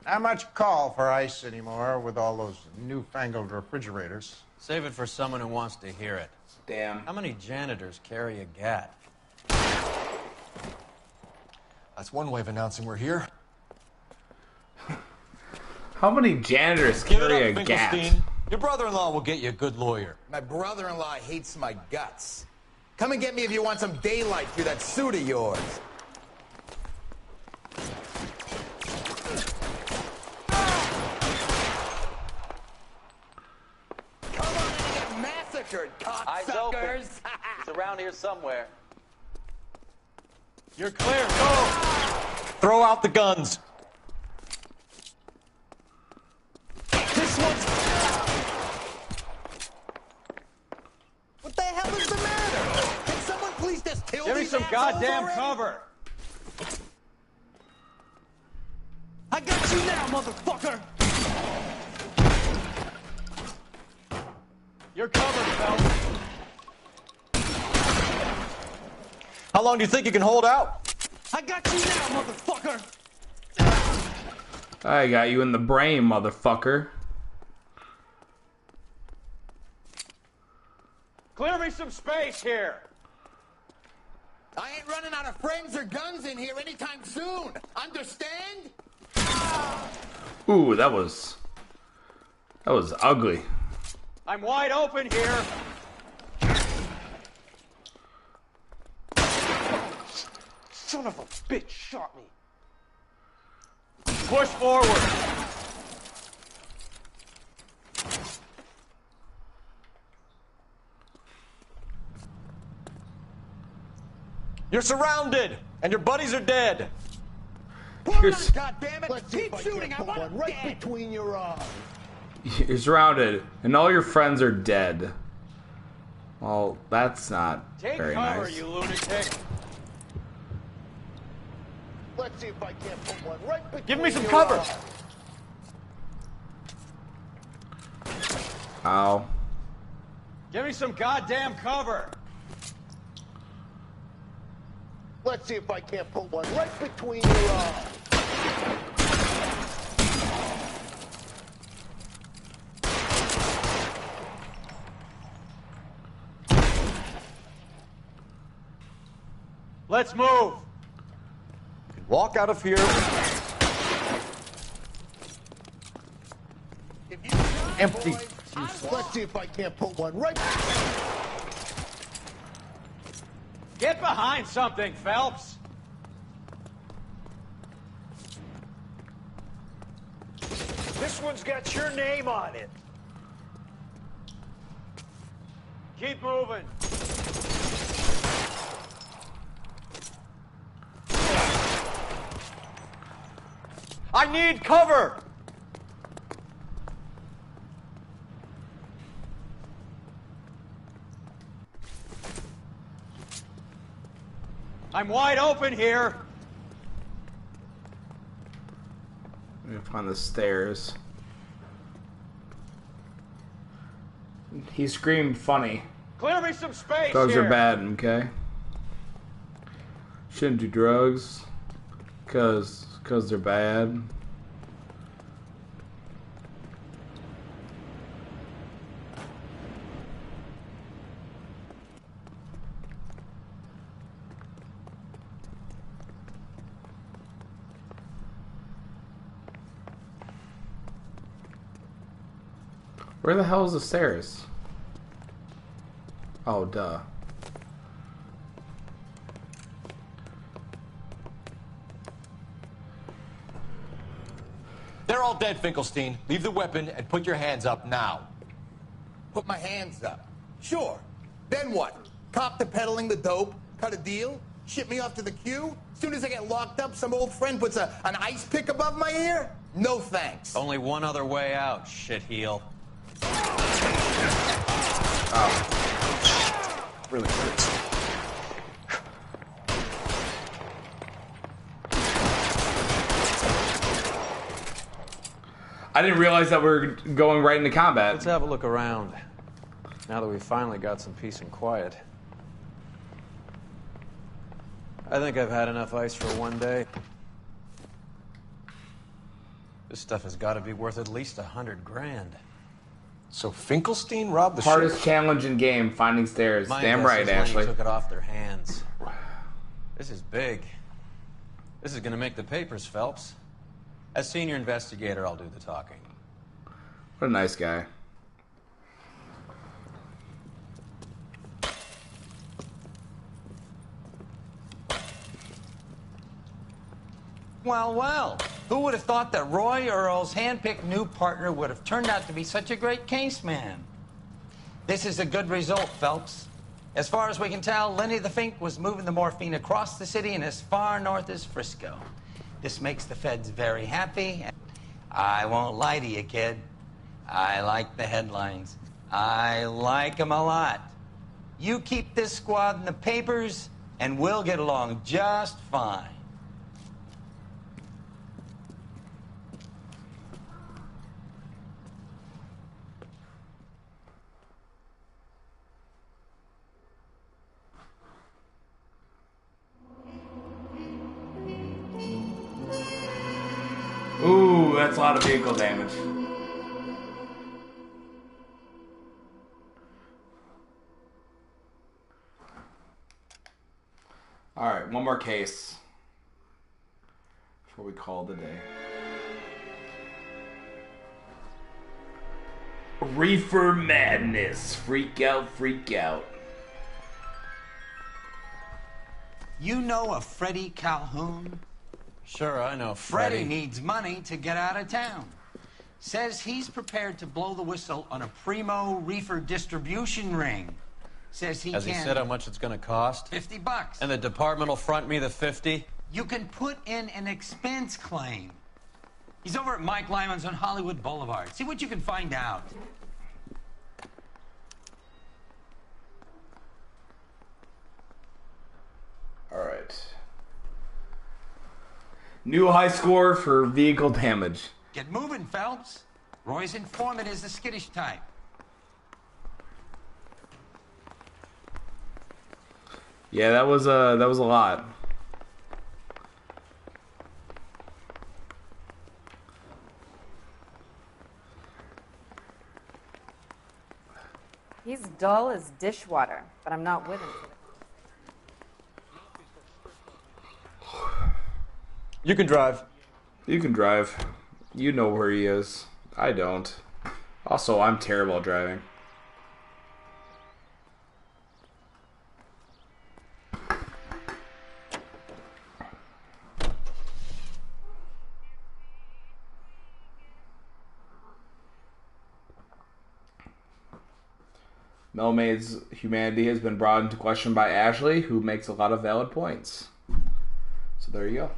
Not much call for ice anymore with all those newfangled refrigerators. Save it for someone who wants to hear it. Damn. How many janitors carry a gat? That's one way of announcing we're here. How many janitors Give it carry up, a gat? Finkelstein. Your brother-in-law will get you a good lawyer. My brother-in-law hates my guts. Come and get me if you want some daylight through that suit of yours. Come on in and get massacred, Eyes open. cocksuckers! He's around here somewhere. You're clear. Go! Throw out the guns. This one's... What the hell is the matter? Can someone please just kill Give me these some assholes goddamn already? cover. I got you now, motherfucker! You're covered, Phelps. How long do you think you can hold out? I got you now, motherfucker! I got you in the brain, motherfucker. Clear me some space here. I ain't running out of friends or guns in here anytime soon. Understand? Ooh, that was ugly. I'm wide open here. Son of a bitch shot me. Push forward. You're surrounded, and your buddies are dead. God damn it! Keep shooting! I want right between your eyes. You're surrounded, and all your friends are dead. Well, that's not Take very cover, nice. you lunatic. Let's see if I can't put one right between Give me some your cover. eyes. Ow. Give me some goddamn cover. Let's see if I can't put one right between your eyes. Let's move. Walk out of here. Empty. Let's see if I can't put one right. Get behind something, Phelps. This one's got your name on it. Keep moving. I need cover. I'm wide open here. Let me find the stairs. He screamed funny. Clear me some space Drugs here. are bad, okay? Shouldn't do drugs. Cause they're bad. Where the hell is the stairs? Oh, duh. They're all dead, Finkelstein. Leave the weapon and put your hands up now. Put my hands up. Sure. Then what? Cop to peddling the dope? Cut a deal? Ship me off to the queue? Soon as I get locked up, some old friend puts an ice pick above my ear? No thanks. Only one other way out, shitheel. Oh. Really hurts. I didn't realize that we were going right into combat. Let's have a look around. Now that we've finally got some peace and quiet. I think I've had enough ice for one day. This stuff has got to be worth at least 100 grand. So Finkelstein robbed the Hardest sheriff? challenge in game, finding stairs. My Damn guess right, is Lenny Ashley. took it off their hands. This is big. This is going to make the papers, Phelps. As senior investigator, I'll do the talking. What a nice guy. Well, well. Who would have thought that Roy Earl's handpicked new partner would have turned out to be such a great case man? This is a good result, Phelps. As far as we can tell, Lenny the Fink was moving the morphine across the city and as far north as Frisco. This makes the feds very happy. I won't lie to you, kid. I like the headlines. I like them a lot. You keep this squad in the papers, and we'll get along just fine. Ooh, that's a lot of vehicle damage. Alright, one more case before we call it a day. Reefer Madness. Freak out, freak out. You know a Freddie Calhoun? Sure, I know Freddie needs money to get out of town. Says he's prepared to blow the whistle on a primo reefer distribution ring. Says he Has can... he said how much it's going to cost? $50. And the department will front me the 50? You can put in an expense claim. He's over at Mike Lyman's on Hollywood Boulevard. See what you can find out. All right. New high score for vehicle damage. Get moving, Phelps. Roy's informant is the skittish type. Yeah, that was a lot. He's dull as dishwater, but I'm not with him. You can drive. You can drive. You know where he is. I don't. Also, I'm terrible at driving. Melmaid's humanity has been brought into question by Ashley, who makes a lot of valid points. So there you go.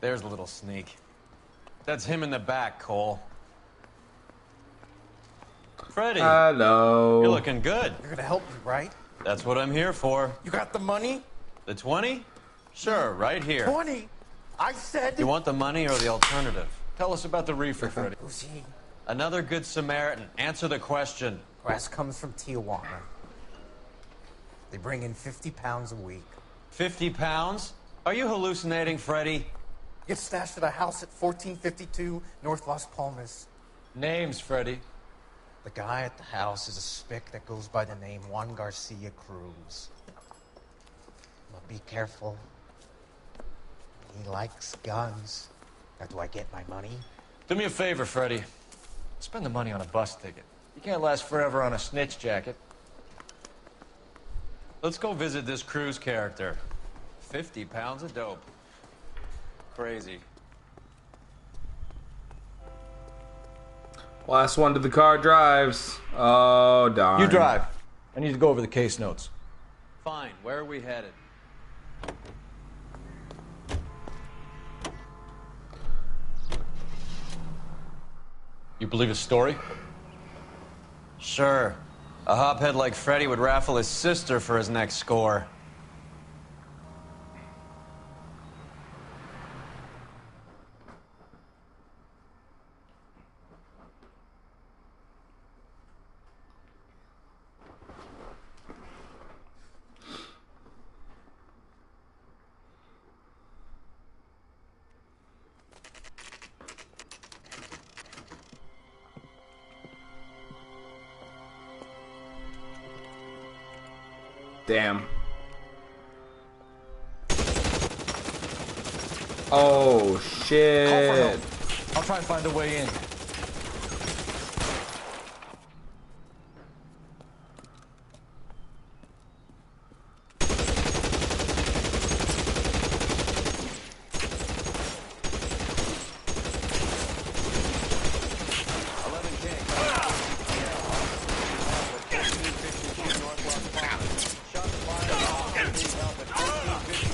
There's a little sneak. That's him in the back, Cole. Freddy. Hello. You're looking good. You're gonna help me, right? That's what I'm here for. You got the money? The 20? Sure, right here. 20? I said... You want the money or the alternative? Tell us about the reefer, Freddy. Who's he? Another good Samaritan. Answer the question. Grass comes from Tijuana. They bring in 50 pounds a week. 50 pounds? Are you hallucinating, Freddy? Gets stashed at a house at 1452 North Las Palmas. Names, Freddy. The guy at the house is a spick that goes by the name Juan Garcia Cruz. But be careful. He likes guns. Now, do I get my money? Do me a favor, Freddy. Spend the money on a bus ticket. You can't last forever on a snitch jacket. Let's go visit this Cruz character. 50 pounds of dope. Crazy. Last one to the car drives. Oh, darn. You drive. I need to go over the case notes. Fine. Where are we headed? You believe his story? Sure. A hophead like Freddy would raffle his sister for his next score. Damn. Oh, shit. Call for help. I'll try and find a way in.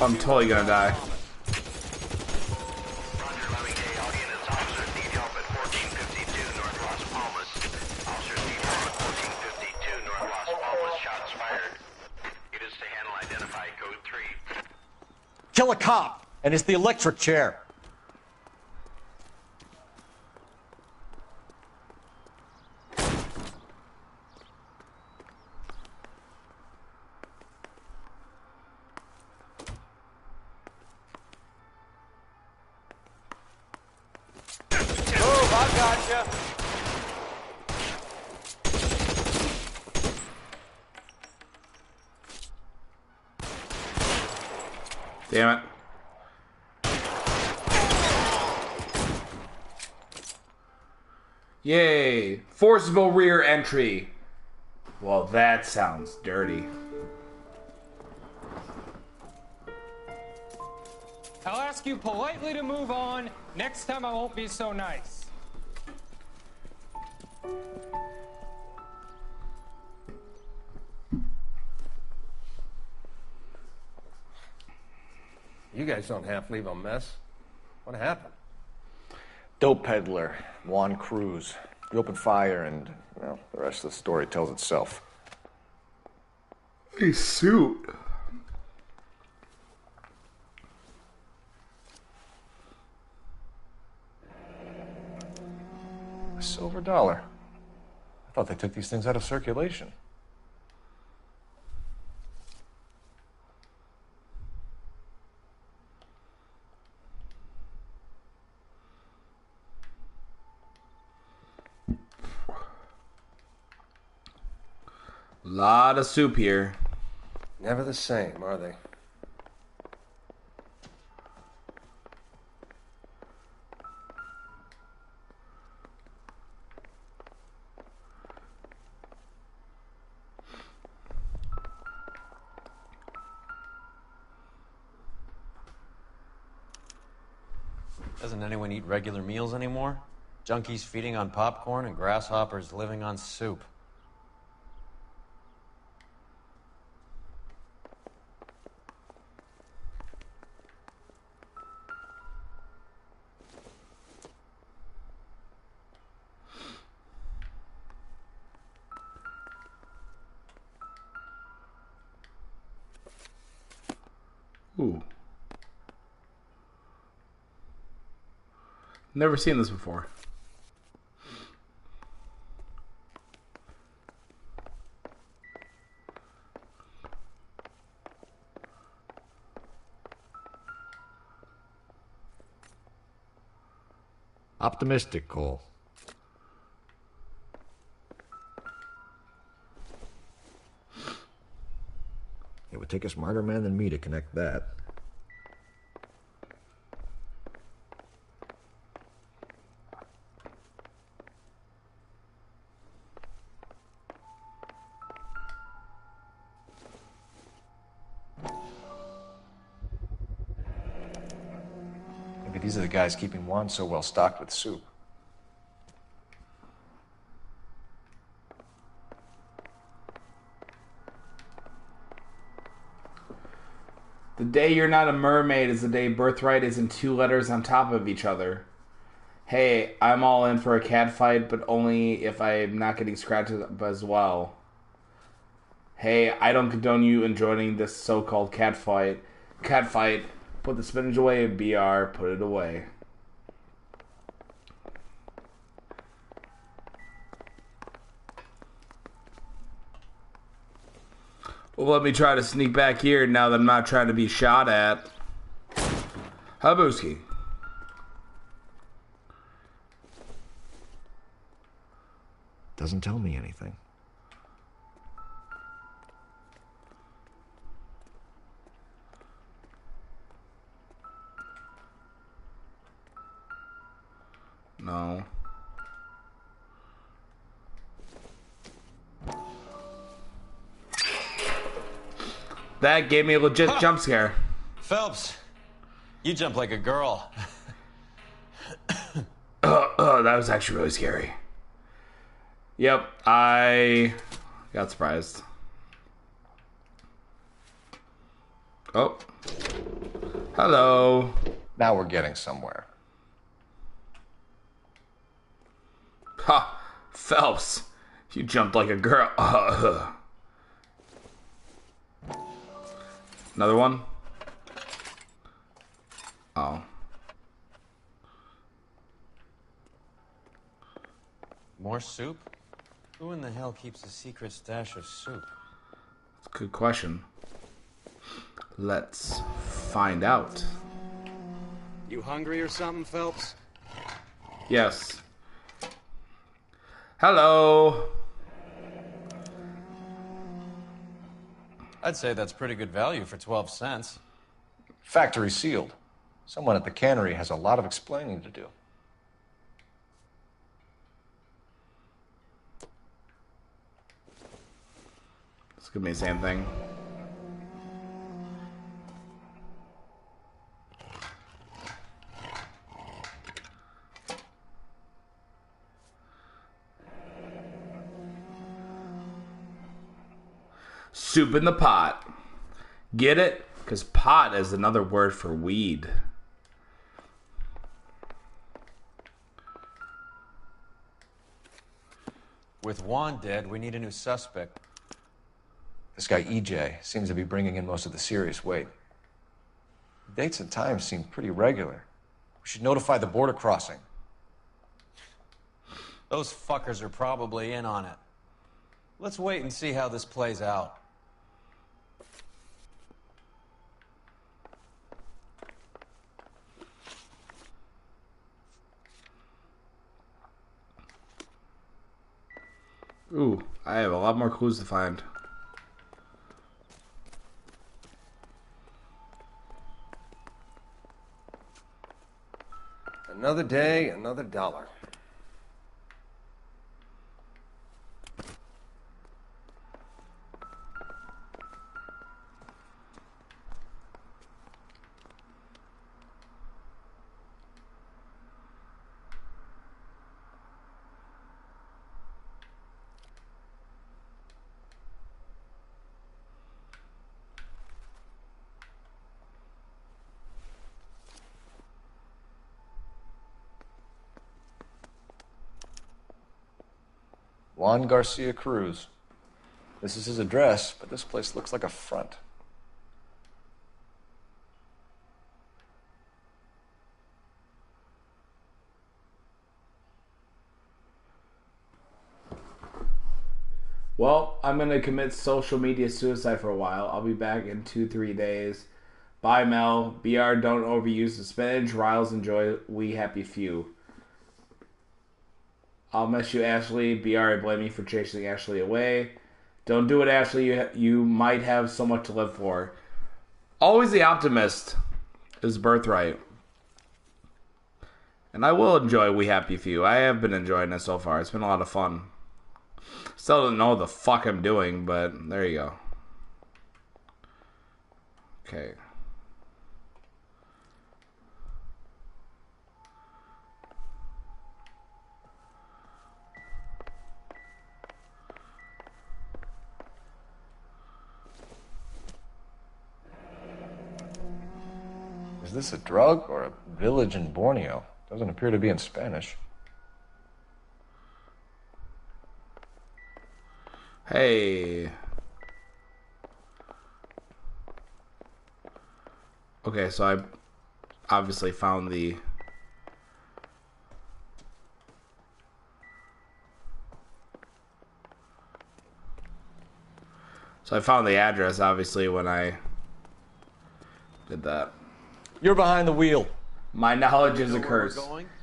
I'm totally gonna die. Kill a cop, and it's the electric chair. I gotcha. Damn it. Yay. Forcible rear entry. Well, that sounds dirty. I'll ask you politely to move on. Next time I won't be so nice. You guys don't half leave a mess. What happened? Dope peddler, Juan Cruz. We opened fire and, well, the rest of the story tells itself. A suit. A silver dollar. I thought they took these things out of circulation. Lot of soup here. Never the same, are they? Doesn't anyone eat regular meals anymore? Junkies feeding on popcorn and grasshoppers living on soup. Ooh. Never seen this before. Optimistic, Cole. It would take a smarter man than me to connect that. Maybe these are the guys keeping Juan so well stocked with soup. The day you're not a mermaid is the day birthright is in 2 letters on top of each other. Hey, I'm all in for a cat fight, but only if I'm not getting scratched up as well. Hey, I don't condone you in joining this so-called cat fight. Cat fight. Put the spinach away, BR. Put it away. Well, let me try to sneak back here now that I'm not trying to be shot at. Habuski. Doesn't tell me anything. No. That gave me a legit jump scare. Phelps, you jump like a girl. That was actually really scary. Yep, I got surprised. Oh. Hello. Now we're getting somewhere. Ha! Phelps, you jumped like a girl. Another one? Oh. More soup? Who in the hell keeps a secret stash of soup? That's a good question. Let's find out. You hungry or something, Phelps? Yes. Hello. I'd say that's pretty good value for 12 cents. Factory sealed. Someone at the cannery has a lot of explaining to do. It's gonna be the same thing. Soup in the pot. Get it? Because pot is another word for weed. With Juan dead, we need a new suspect. This guy EJ seems to be bringing in most of the serious weight. The dates and times seem pretty regular. We should notify the border crossing. Those fuckers are probably in on it. Let's wait and see how this plays out. Ooh, I have a lot more clues to find. Another day, another dollar. Juan Garcia Cruz. This is his address, but this place looks like a front. Well, I'm going to commit social media suicide for a while. I'll be back in 2-3 days. Bye, Mel. BR, don't overuse the spinach. Riles, enjoy. We happy few. I'll miss you, Ashley. BR, I blame you for chasing Ashley away. Don't do it, Ashley. You might have so much to live for. Always the optimist is birthright. And I will enjoy We Happy Few. I have been enjoying it so far. It's been a lot of fun. Still don't know what the fuck I'm doing, but there you go. Okay. Is this a drug or a village in Borneo? Doesn't appear to be in Spanish. Hey. Okay, so I obviously found the... So I found the address, obviously, when I did that. You're behind the wheel. My knowledge is a curse.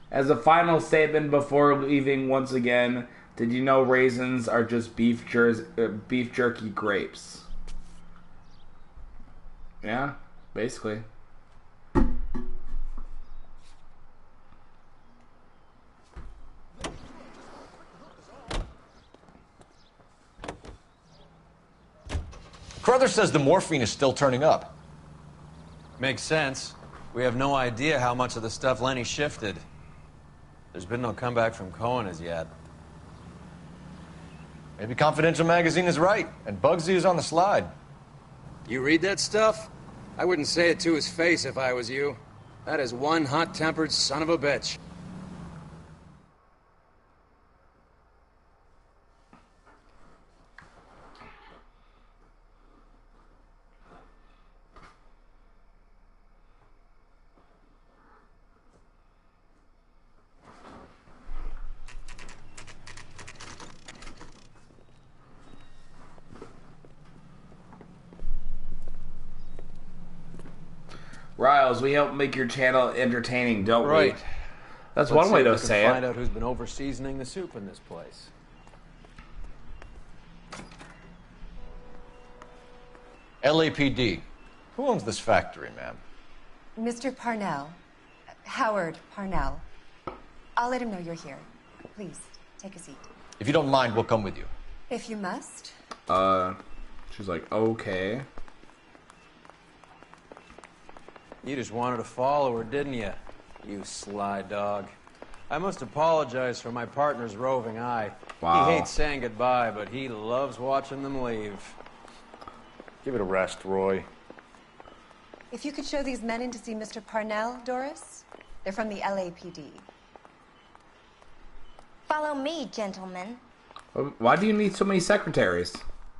As a final statement before leaving once again, did you know raisins are just beef jerky grapes? Yeah, basically. Carruthers says the morphine is still turning up. Makes sense. We have no idea how much of the stuff Lenny shifted. There's been no comeback from Cohen as yet. Maybe Confidential Magazine is right, and Bugsy is on the slide. You read that stuff? I wouldn't say it to his face if I was you. That is one hot-tempered son of a bitch. Riles, we help make your channel entertaining, don't Right. we? That's Let's one see way if to we can say find it. out who's been over-seasoning the soup in this place. LAPD. Who owns this factory, ma'am? Mr. Parnell. Howard Parnell. I'll let him know you're here. Please, take a seat. If you don't mind, we'll come with you. If you must. She's like, okay. You just wanted to follow her, didn't you? You sly dog. I must apologize for my partner's roving eye. Wow. He hates saying goodbye, but he loves watching them leave. Give it a rest, Roy. If you could show these men in to see Mr. Parnell, Doris. They're from the LAPD. Follow me, gentlemen. Why do you need so many secretaries?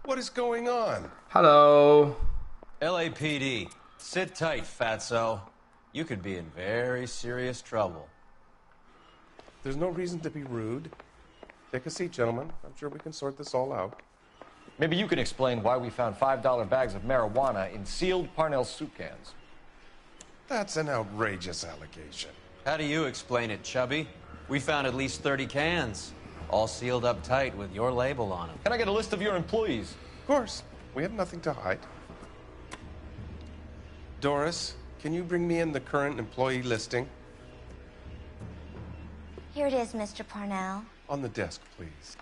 What is going on? Hello. LAPD. Sit tight, fatso. You could be in very serious trouble. There's no reason to be rude. Take a seat, gentlemen. I'm sure we can sort this all out. Maybe you can explain why we found $5 bags of marijuana in sealed Parnell soup cans. That's an outrageous allegation. How do you explain it, Chubby? We found at least 30 cans, all sealed up tight with your label on them. Can I get a list of your employees? Of course. We have nothing to hide. Doris, can you bring me in the current employee listing? Here it is, Mr. Parnell. On the desk, please.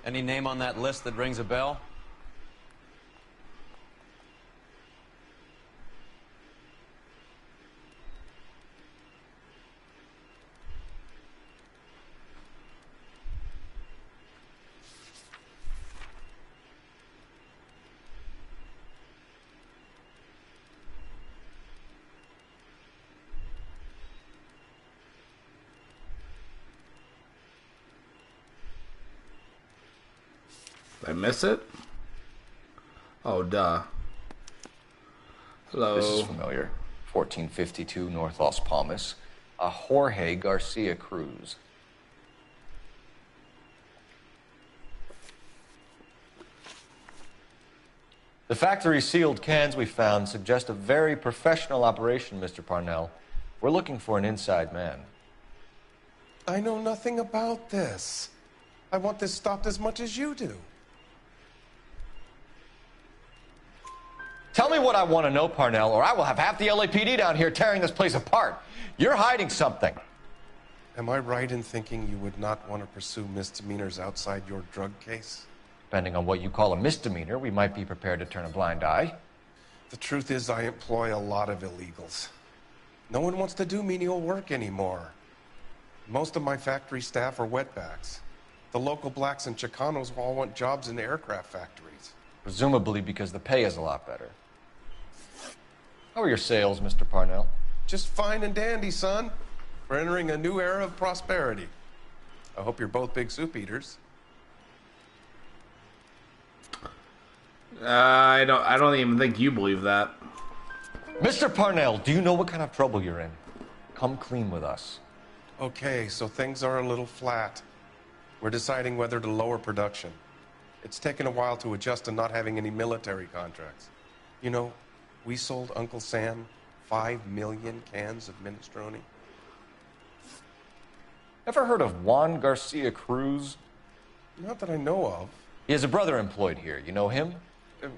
Any name on that list that rings a bell? Did I miss it? Oh, duh. Hello. This is familiar. 1452 North Las Palmas. A Jorge Garcia Cruz. The factory sealed cans we found suggest a very professional operation, Mr. Parnell. We're looking for an inside man. I know nothing about this. I want this stopped as much as you do. Tell me what I want to know, Parnell, or I will have half the LAPD down here tearing this place apart. You're hiding something. Am I right in thinking you would not want to pursue misdemeanors outside your drug case? Depending on what you call a misdemeanor, we might be prepared to turn a blind eye. The truth is, I employ a lot of illegals. No one wants to do menial work anymore. Most of my factory staff are wetbacks. The local blacks and Chicanos all want jobs in aircraft factories. Presumably because the pay is a lot better. How are your sales, Mr. Parnell? Just fine and dandy, son. We're entering a new era of prosperity. I hope you're both big soup eaters. I don't even think you believe that. Mr. Parnell, do you know what kind of trouble you're in? Come clean with us. Okay, so things are a little flat. We're deciding whether to lower production. It's taken a while to adjust to not having any military contracts. You know, we sold Uncle Sam 5 million cans of minestrone. Ever heard of Juan Garcia Cruz? Not that I know of. He has a brother employed here. You know him?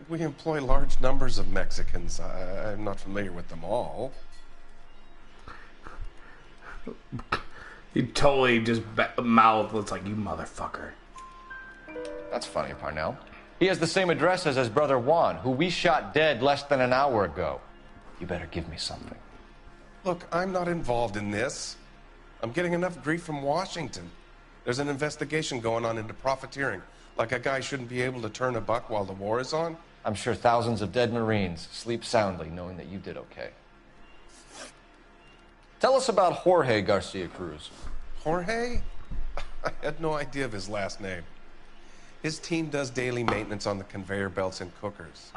We employ large numbers of Mexicans. I'm not familiar with them all. He totally just mouth looks like, you motherfucker. That's funny, Parnell. He has the same address as his brother Juan, who we shot dead less than an hour ago. You better give me something. Look, I'm not involved in this. I'm getting enough grief from Washington. There's an investigation going on into profiteering. Like a guy shouldn't be able to turn a buck while the war is on. I'm sure thousands of dead Marines sleep soundly knowing that you did okay. Tell us about Jorge Garcia Cruz. Jorge? I had no idea of his last name. His team does daily maintenance on the conveyor belts and cookers.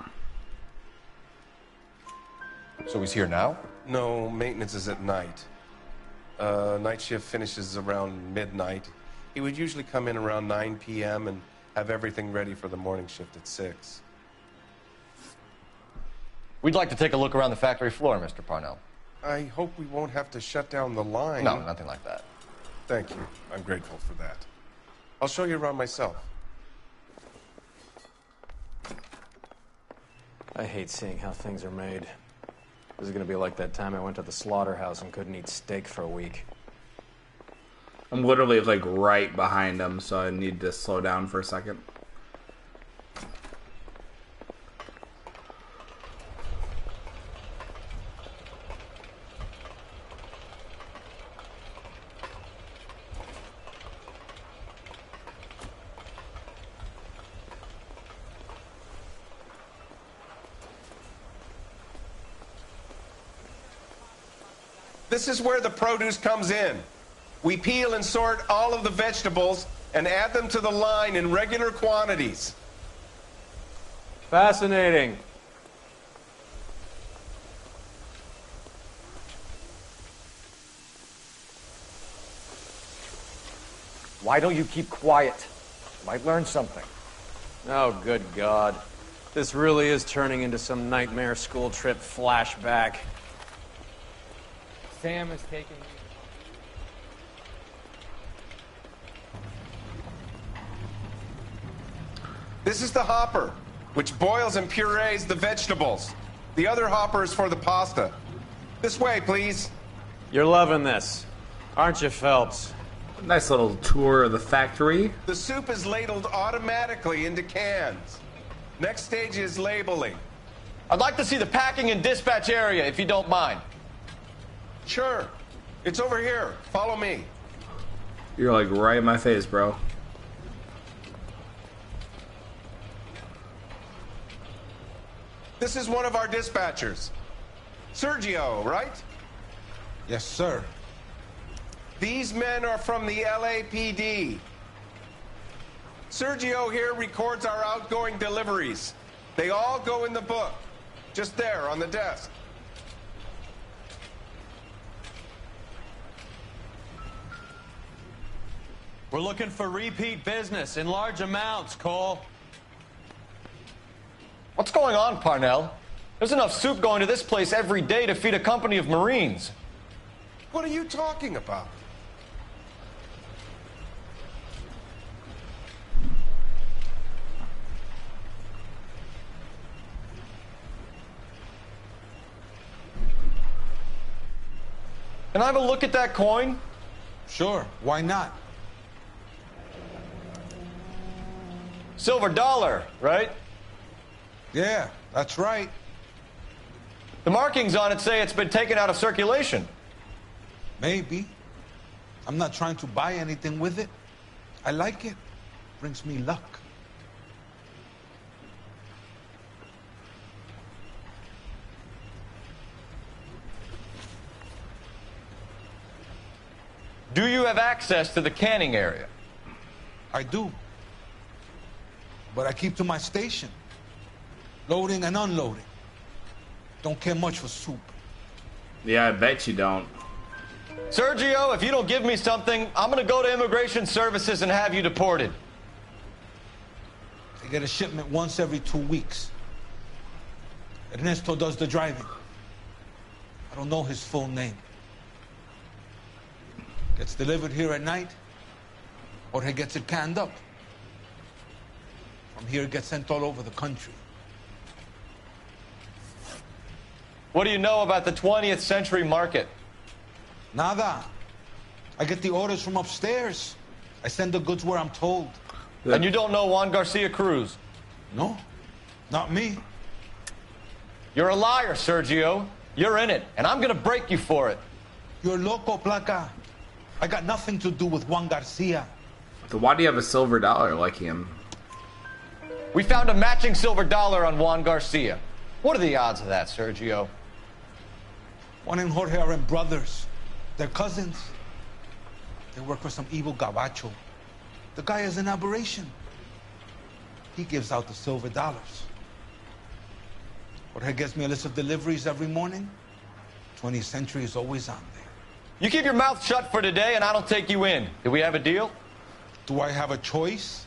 So he's here now? No, maintenance is at night. Night shift finishes around midnight. He would usually come in around 9 p.m. and have everything ready for the morning shift at 6. We'd like to take a look around the factory floor, Mr. Parnell. I hope we won't have to shut down the line. No, nothing like that. Thank you. I'm grateful for that. I'll show you around myself. I hate seeing how things are made. This is gonna be like that time I went to the slaughterhouse and couldn't eat steak for a week. I'm literally like right behind him, so I need to slow down for a second. This is where the produce comes in. We peel and sort all of the vegetables and add them to the line in regular quantities. Fascinating. Why don't you keep quiet? You might learn something. Oh, good God. This really is turning into some nightmare school trip flashback. Sam is taking me. This is the hopper, which boils and purees the vegetables. The other hopper is for the pasta. This way, please. You're loving this, aren't you, Phelps? Nice little tour of the factory. The soup is ladled automatically into cans. Next stage is labeling. I'd like to see the packing and dispatch area, if you don't mind. Sure. It's over here. Follow me. You're like right in my face, bro. This is one of our dispatchers. Sergio, right? Yes, sir. These men are from the LAPD. Sergio here records our outgoing deliveries. They all go in the book. Just there, on the desk. We're looking for repeat business in large amounts, Cole. What's going on, Parnell? There's enough soup going to this place every day to feed a company of Marines. What are you talking about? Can I have a look at that coin? Sure, why not? Silver dollar, right? Yeah, that's right. The markings on it say it's been taken out of circulation. Maybe. I'm not trying to buy anything with it. I like it. Brings me luck. Do you have access to the canning area? I do. But I keep to my station. Loading and unloading. Don't care much for soup. Yeah, I bet you don't. Sergio, if you don't give me something, I'm gonna go to Immigration Services and have you deported. I get a shipment once every 2 weeks. Ernesto does the driving. I don't know his full name. Gets delivered here at night, or he gets it canned up. From here, it gets sent all over the country. What do you know about the 20th century market? Nada. I get the orders from upstairs. I send the goods where I'm told. And you don't know Juan Garcia Cruz? No, not me. You're a liar, Sergio. You're in it, and I'm gonna break you for it. You're loco, Placa. I got nothing to do with Juan Garcia. So why do you have a silver dollar like him? We found a matching silver dollar on Juan Garcia. What are the odds of that, Sergio? Juan and Jorge are brothers. They're cousins. They work for some evil gabacho. The guy is an aberration. He gives out the silver dollars. Jorge gets me a list of deliveries every morning. 20th Century is always on there. You keep your mouth shut for today, and I don't take you in. Do we have a deal? Do I have a choice?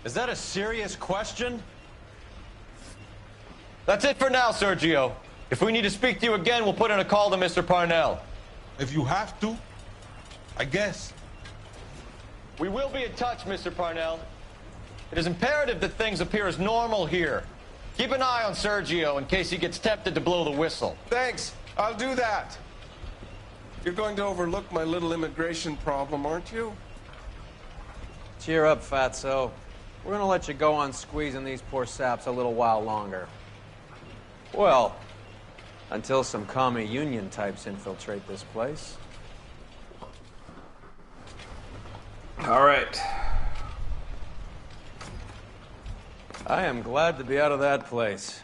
Is that a serious question? That's it for now, Sergio. If we need to speak to you again, we'll put in a call to Mr. Parnell. If you have to, I guess. We will be in touch, Mr. Parnell. It is imperative that things appear as normal here. Keep an eye on Sergio in case he gets tempted to blow the whistle. Thanks. I'll do that. You're going to overlook my little immigration problem, aren't you? Cheer up, Fatso. We're gonna let you go on squeezing these poor saps a little while longer. Well, until some commie union types infiltrate this place. All right. I am glad to be out of that place.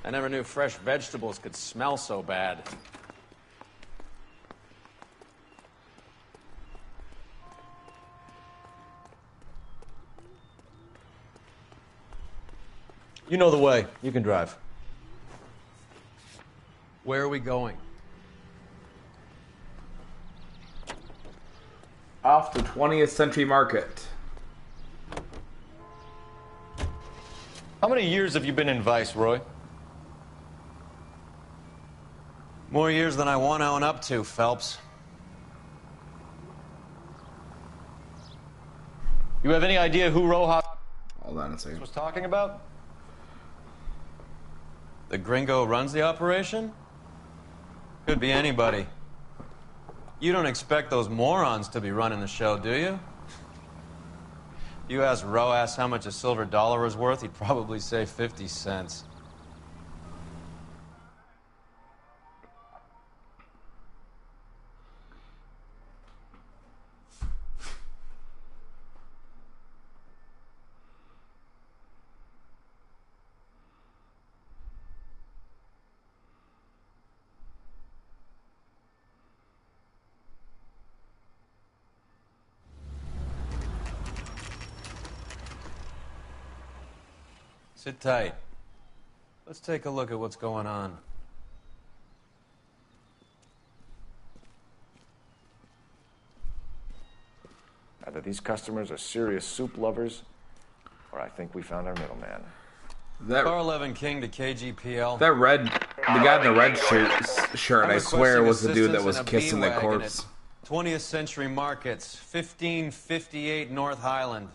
I never knew fresh vegetables could smell so bad. You know the way. You can drive. Where are we going? Off the 20th Century Market. How many years have you been in Vice, Roy? More years than I want to own up to, Phelps. You have any idea who Rojas Hold on a second. was talking about? The gringo runs the operation? Could be anybody. You don't expect those morons to be running the show, do you? You ask Roas how much a silver dollar is worth, he'd probably say 50 cents. Sit tight. Let's take a look at what's going on. Either these customers are serious soup lovers, or I think we found our middleman. Car 11 King to KGPL. The guy in the red shirt, I swear, was the dude that was kissing the corpse. 20th Century Markets, 1558 North Highland.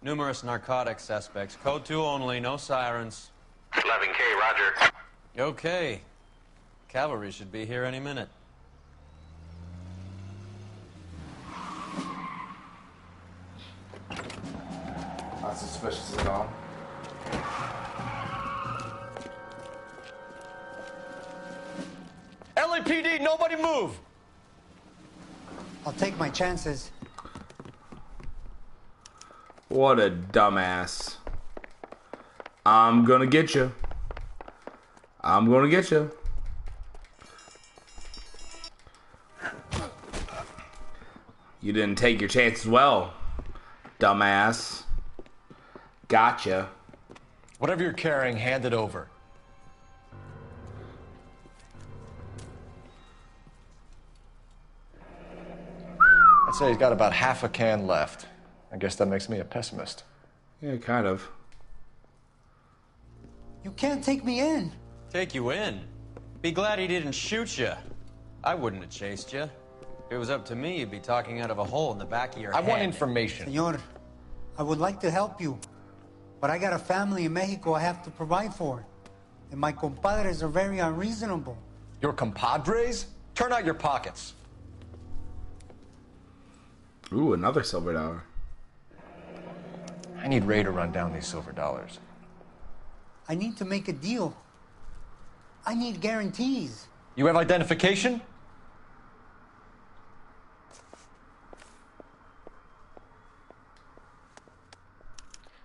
Numerous narcotic suspects. Code 2 only, no sirens. 11K, roger. Okay. Cavalry should be here any minute. Not suspicious at all. LAPD, nobody move! I'll take my chances. What a dumbass. I'm gonna get you. I'm gonna get you. You didn't take your chances well, dumbass. Gotcha. Whatever you're carrying, hand it over. I'd say he's got about half a can left. I guess that makes me a pessimist. Yeah, kind of. You can't take me in. Take you in? Be glad he didn't shoot you. I wouldn't have chased you. If it was up to me, you'd be talking out of a hole in the back of your head. I want information. Senor, I would like to help you, but I got a family in Mexico I have to provide for. And my compadres are very unreasonable. Your compadres? Turn out your pockets. Ooh, another silver dollar. I need Ray to run down these silver dollars. I need to make a deal. I need guarantees. You have identification?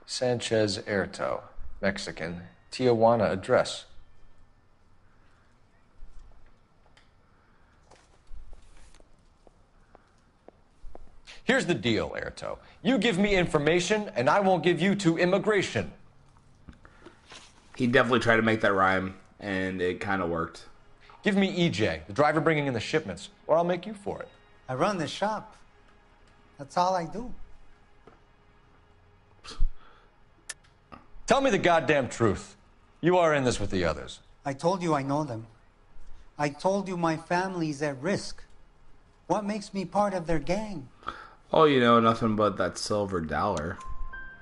Sanchez Erto, Mexican, Tijuana address. Here's the deal, Erto. You give me information, and I won't give you to immigration. He definitely tried to make that rhyme, and it kind of worked. Give me EJ, the driver bringing in the shipments, or I'll make you for it. I run the shop. That's all I do. Tell me the goddamn truth. You are in this with the others. I told you I know them. I told you my family's at risk. What makes me part of their gang? Oh, you know, nothing but that silver dollar.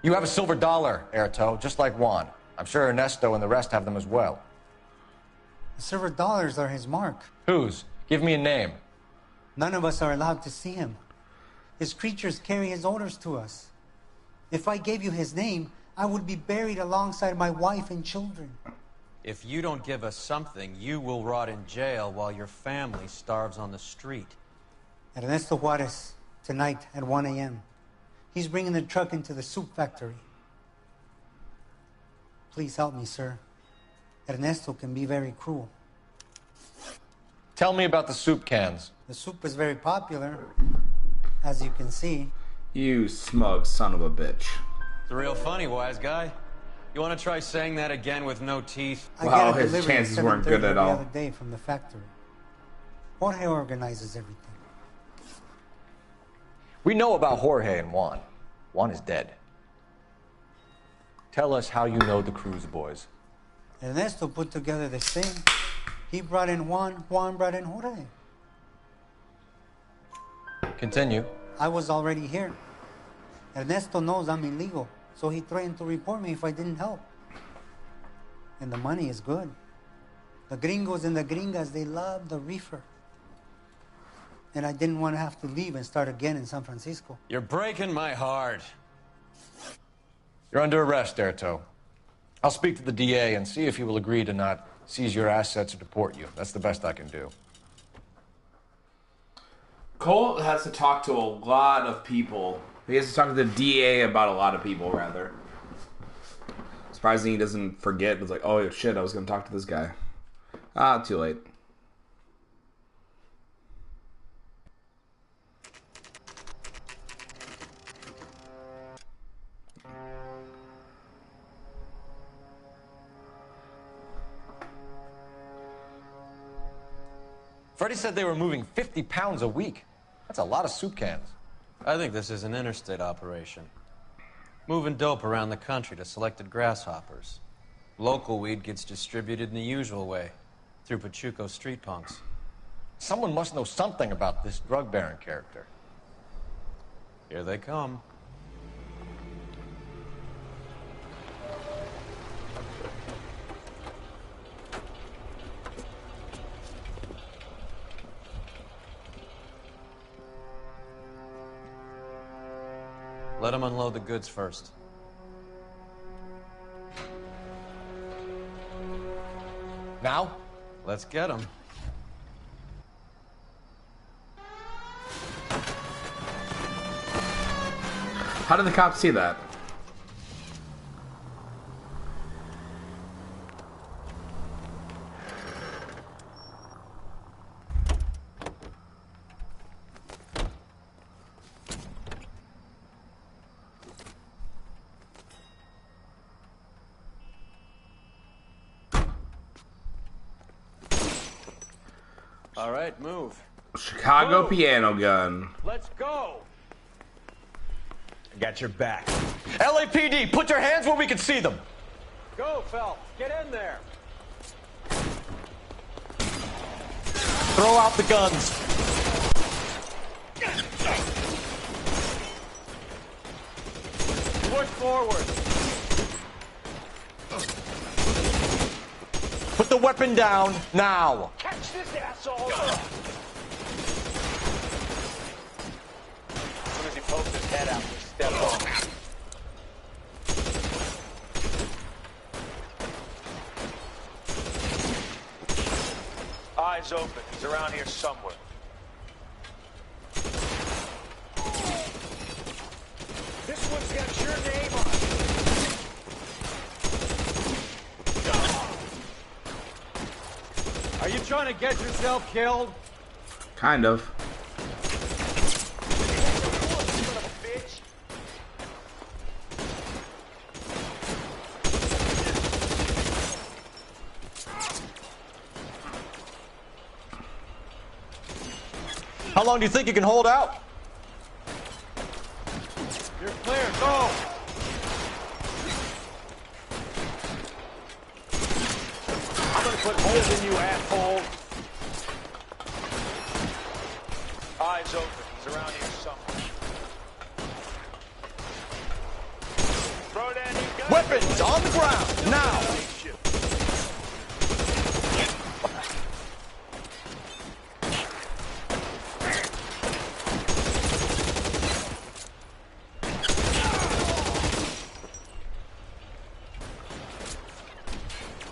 You have a silver dollar, Erto, just like Juan. I'm sure Ernesto and the rest have them as well. The silver dollars are his mark. Whose? Give me a name. None of us are allowed to see him. His creatures carry his orders to us. If I gave you his name, I would be buried alongside my wife and children. If you don't give us something, you will rot in jail while your family starves on the street. Ernesto Juarez, tonight at 1 a.m. He's bringing the truck into the soup factory. Please help me, sir. Ernesto can be very cruel. Tell me about the soup cans. The soup is very popular, as you can see. You smug son of a bitch. It's real funny, wise guy. You want to try saying that again with no teeth? Wow, his chances weren't good at all. Every other day from the factory. Jorge organizes everything. We know about Jorge and Juan. Juan is dead. Tell us how you know the Cruz boys. Ernesto put together this thing. He brought in Juan, Juan brought in Jorge. Continue. I was already here. Ernesto knows I'm illegal, so he threatened to report me if I didn't help. And the money is good. The gringos and the gringas, they love the reefer. And I didn't want to have to leave and start again in San Francisco. You're breaking my heart. You're under arrest, Erto. I'll speak to the DA and see if he will agree to not seize your assets or deport you. That's the best I can do. Cole has to talk to a lot of people. He has to talk to the DA about a lot of people, rather. Surprising he doesn't forget. It's like, oh shit, I was going to talk to this guy. Ah, too late. Freddie said they were moving 50 pounds a week. That's a lot of soup cans. I think this is an interstate operation. Moving dope around the country to selected grasshoppers. Local weed gets distributed in the usual way, through Pachuco street punks. Someone must know something about this drug baron character. Here they come. Let them unload the goods first. Now? Let's get them. How did the cops see that? All right, move. Chicago Move. piano gun. Let's go. I got your back. LAPD, put your hands where we can see them. Go, Phelps. Get in there. Throw out the guns. Push forward. Put the weapon down now. Catch this asshole! As soon as he pokes his head out, just step on. Eyes open. He's around here somewhere. This one's got your name on it. Are you trying to get yourself killed? Kind of. How long do you think you can hold out? You're clear. Go. I'm gonna put holes in you, asshole. Eyes open. He's around here somewhere. Throw down your gun. Weapons on the ground now.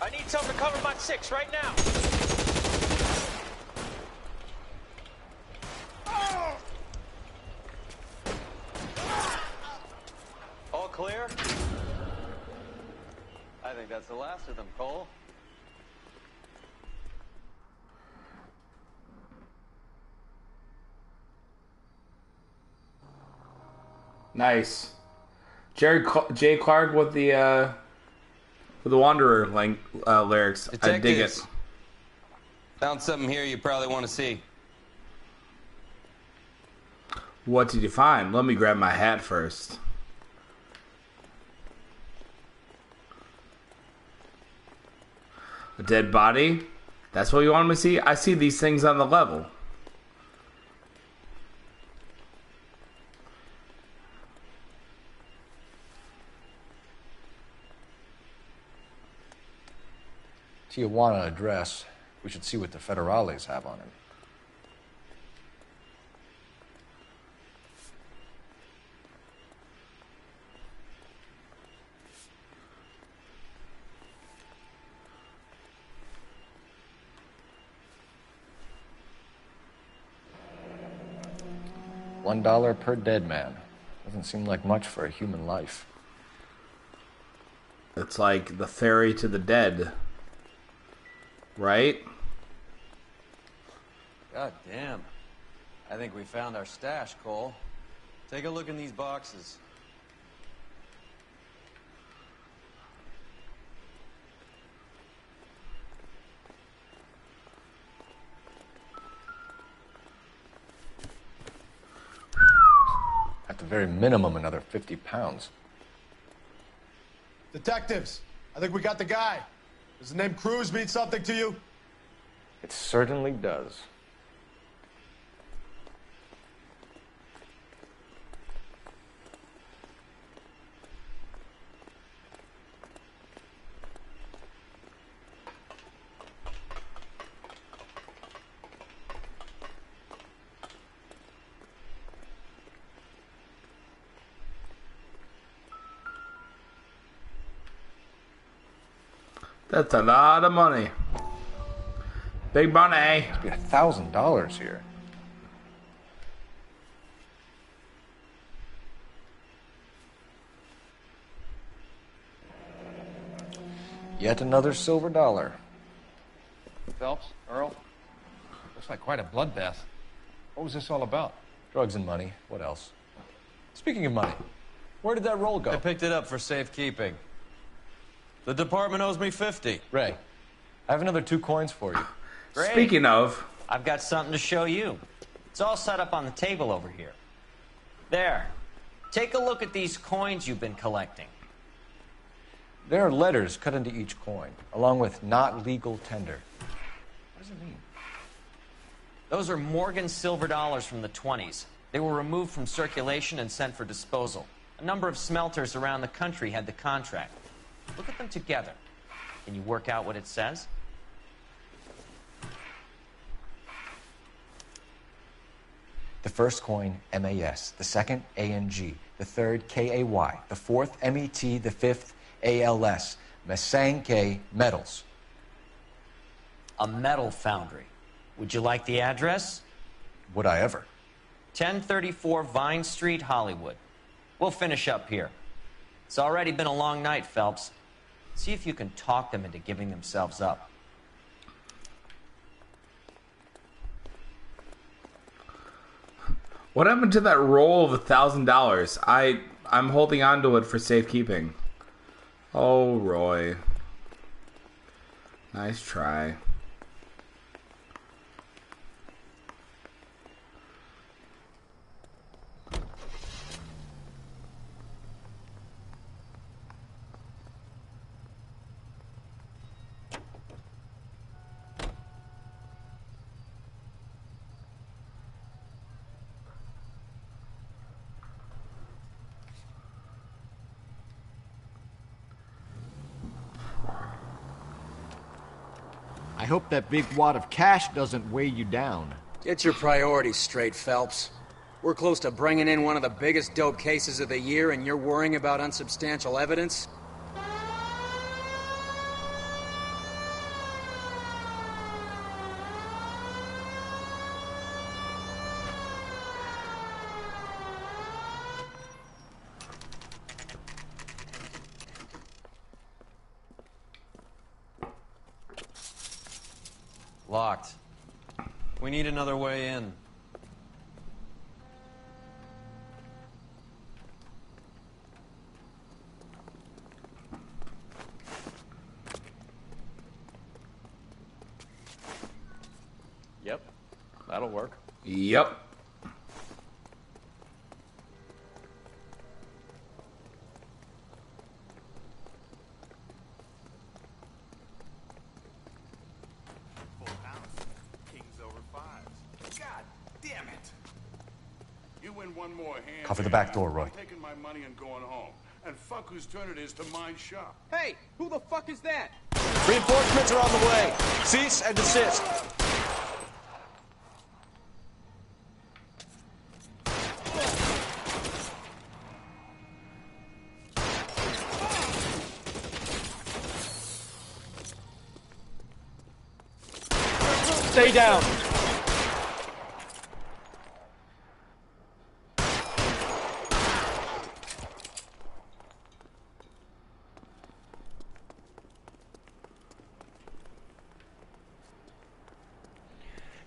I need something to cover my 6 right now. All clear? I think that's the last of them, Cole. Nice. Jay Clark with the Wanderer lyrics. I dig it. Found something here you probably want to see. What did you find? Let me grab my hat first. A dead body? That's what you want me to see? I see these things on the level. Tijuana address. We should see what the federales have on him. $1 per dead man. Doesn't seem like much for a human life. It's like the ferry to the dead. Right? God damn. I think we found our stash, Cole. Take a look in these boxes. very minimum, another 50 pounds. Detectives, I think we got the guy. Does the name Cruz mean something to you? It certainly does. That's a lot of money. Big money. Must be $1,000 here. Yet another silver dollar. Phelps, Earl, looks like quite a bloodbath. What was this all about? Drugs and money. What else? Speaking of money, where did that roll go? I picked it up for safekeeping. The department owes me 50. Ray, I have another 2 coins for you. Great. Speaking of, I've got something to show you. It's all set up on the table over here. There. Take a look at these coins you've been collecting. There are letters cut into each coin, along with not legal tender. What does it mean? Those are Morgan silver dollars from the 20s. They were removed from circulation and sent for disposal. A number of smelters around the country had the contract. Look at them together. Can you work out what it says? The first coin, MAS. The second, ANG. The third, KAY. The fourth, MET. The fifth, ALS. Masanke Metals. A metal foundry. Would you like the address? Would I ever? 1034 Vine Street, Hollywood. We'll finish up here. It's already been a long night, Phelps. See if you can talk them into giving themselves up. what happened to that roll of $1,000? I'm holding on to it for safekeeping. Oh, Roy. Nice try. I hope that big wad of cash doesn't weigh you down. Get your priorities straight, Phelps. We're close to bringing in one of the biggest dope cases of the year, and you're worrying about unsubstantial evidence? Locked. We need another way in. Yep, that'll work. Yep. One more hand. Cover the back door, Roy. I'm taking my money and going home. And fuck whose turn it is to mind shop. Hey, who the fuck is that? Reinforcements are on the way. Cease and desist. Stay down.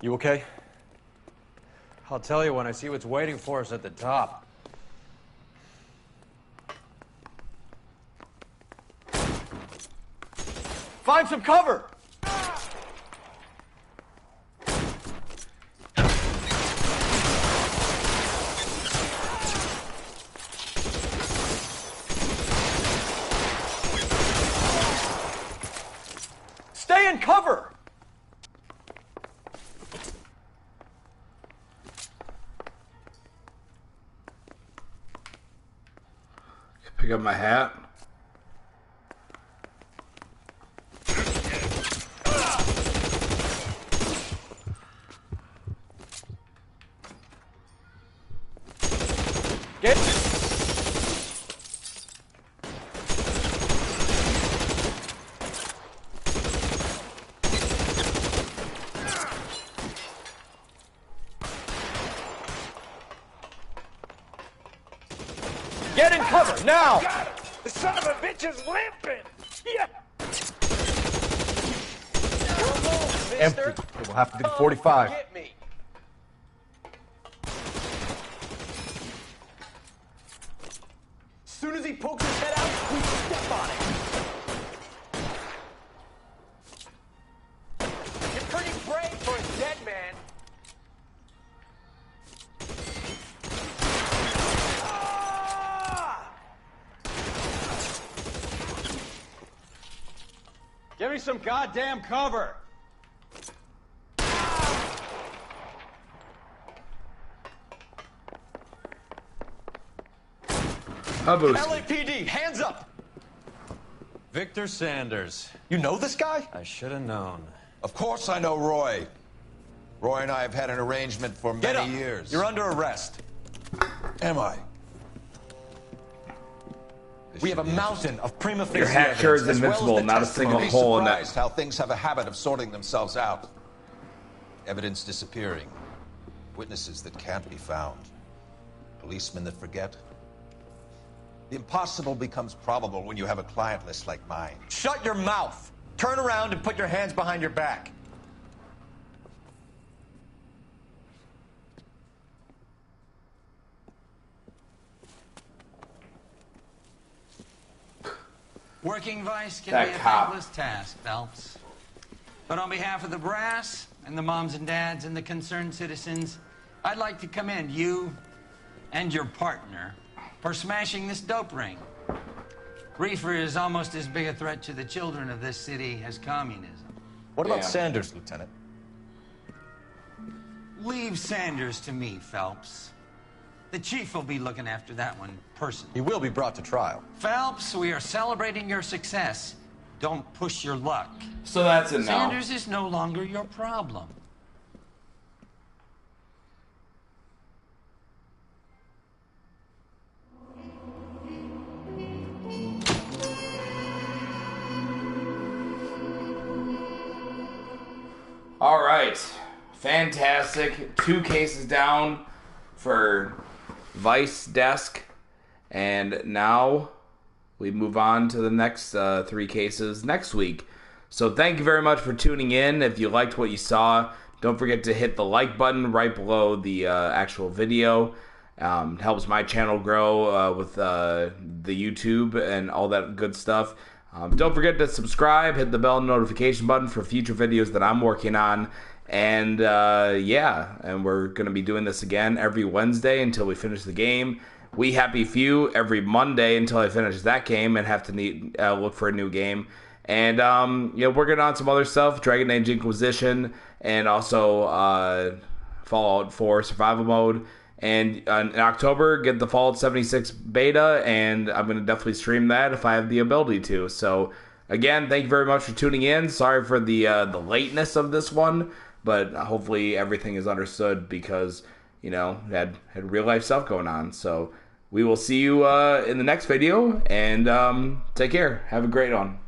You okay? I'll tell you when I see what's waiting for us at the top. Find some cover. cover! Pick up my hat. Get. Get in cover, now! Got him! The son of a bitch is limping! Yeah! Empty. It will have to be the 45. Get me! As soon as he pokes his head out, we step on it. You're pretty brave for a dead man. Give me some goddamn cover. LAPD, hands up! Victor Sanders. You know this guy? I should have known. Of course I know Roy. Roy and I have had an arrangement for Get many up. years. You're under arrest. Am I? We have a mountain of prima facie Your hat sure is As well as invincible, the not a testimony. single You'd be hole in that. surprised how things have a habit of sorting themselves out. Evidence disappearing. Witnesses that can't be found. Policemen that forget. The impossible becomes probable when you have a client list like mine. Shut your mouth. Turn around and put your hands behind your back. Working vice can That be a cop. thankless task, Phelps. But on behalf of the brass and the moms and dads and the concerned citizens, I'd like to commend you and your partner for smashing this dope ring. Reefer is almost as big a threat to the children of this city as communism. What about Yeah. Sanders, Lieutenant? Leave Sanders to me, Phelps. The chief will be looking after that one personally. He will be brought to trial. Phelps, we are celebrating your success. Don't push your luck. So that's a no. Sanders is no longer your problem. All right. Fantastic. 2 cases down for Vice Desk. And now we move on to the next 3 cases next week. So thank you very much for tuning in. If you liked what you saw, don't forget to hit the like button right below the actual video. It helps my channel grow with the YouTube and all that good stuff. Don't forget to subscribe, hit the bell notification button for future videos that I'm working on. And yeah, and we're going to be doing this again every Wednesday until we finish the game. We Happy Few every Monday until I finish that game and have to look for a new game. And working on some other stuff, Dragon Age Inquisition, and also Fallout 4 Survival Mode. And in October, get the Fallout 76 beta, and I'm going to definitely stream that if I have the ability to. So, again, thank you very much for tuning in. Sorry for the lateness of this one, but hopefully everything is understood because, had real-life stuff going on. So, we will see you in the next video, and take care. Have a great one.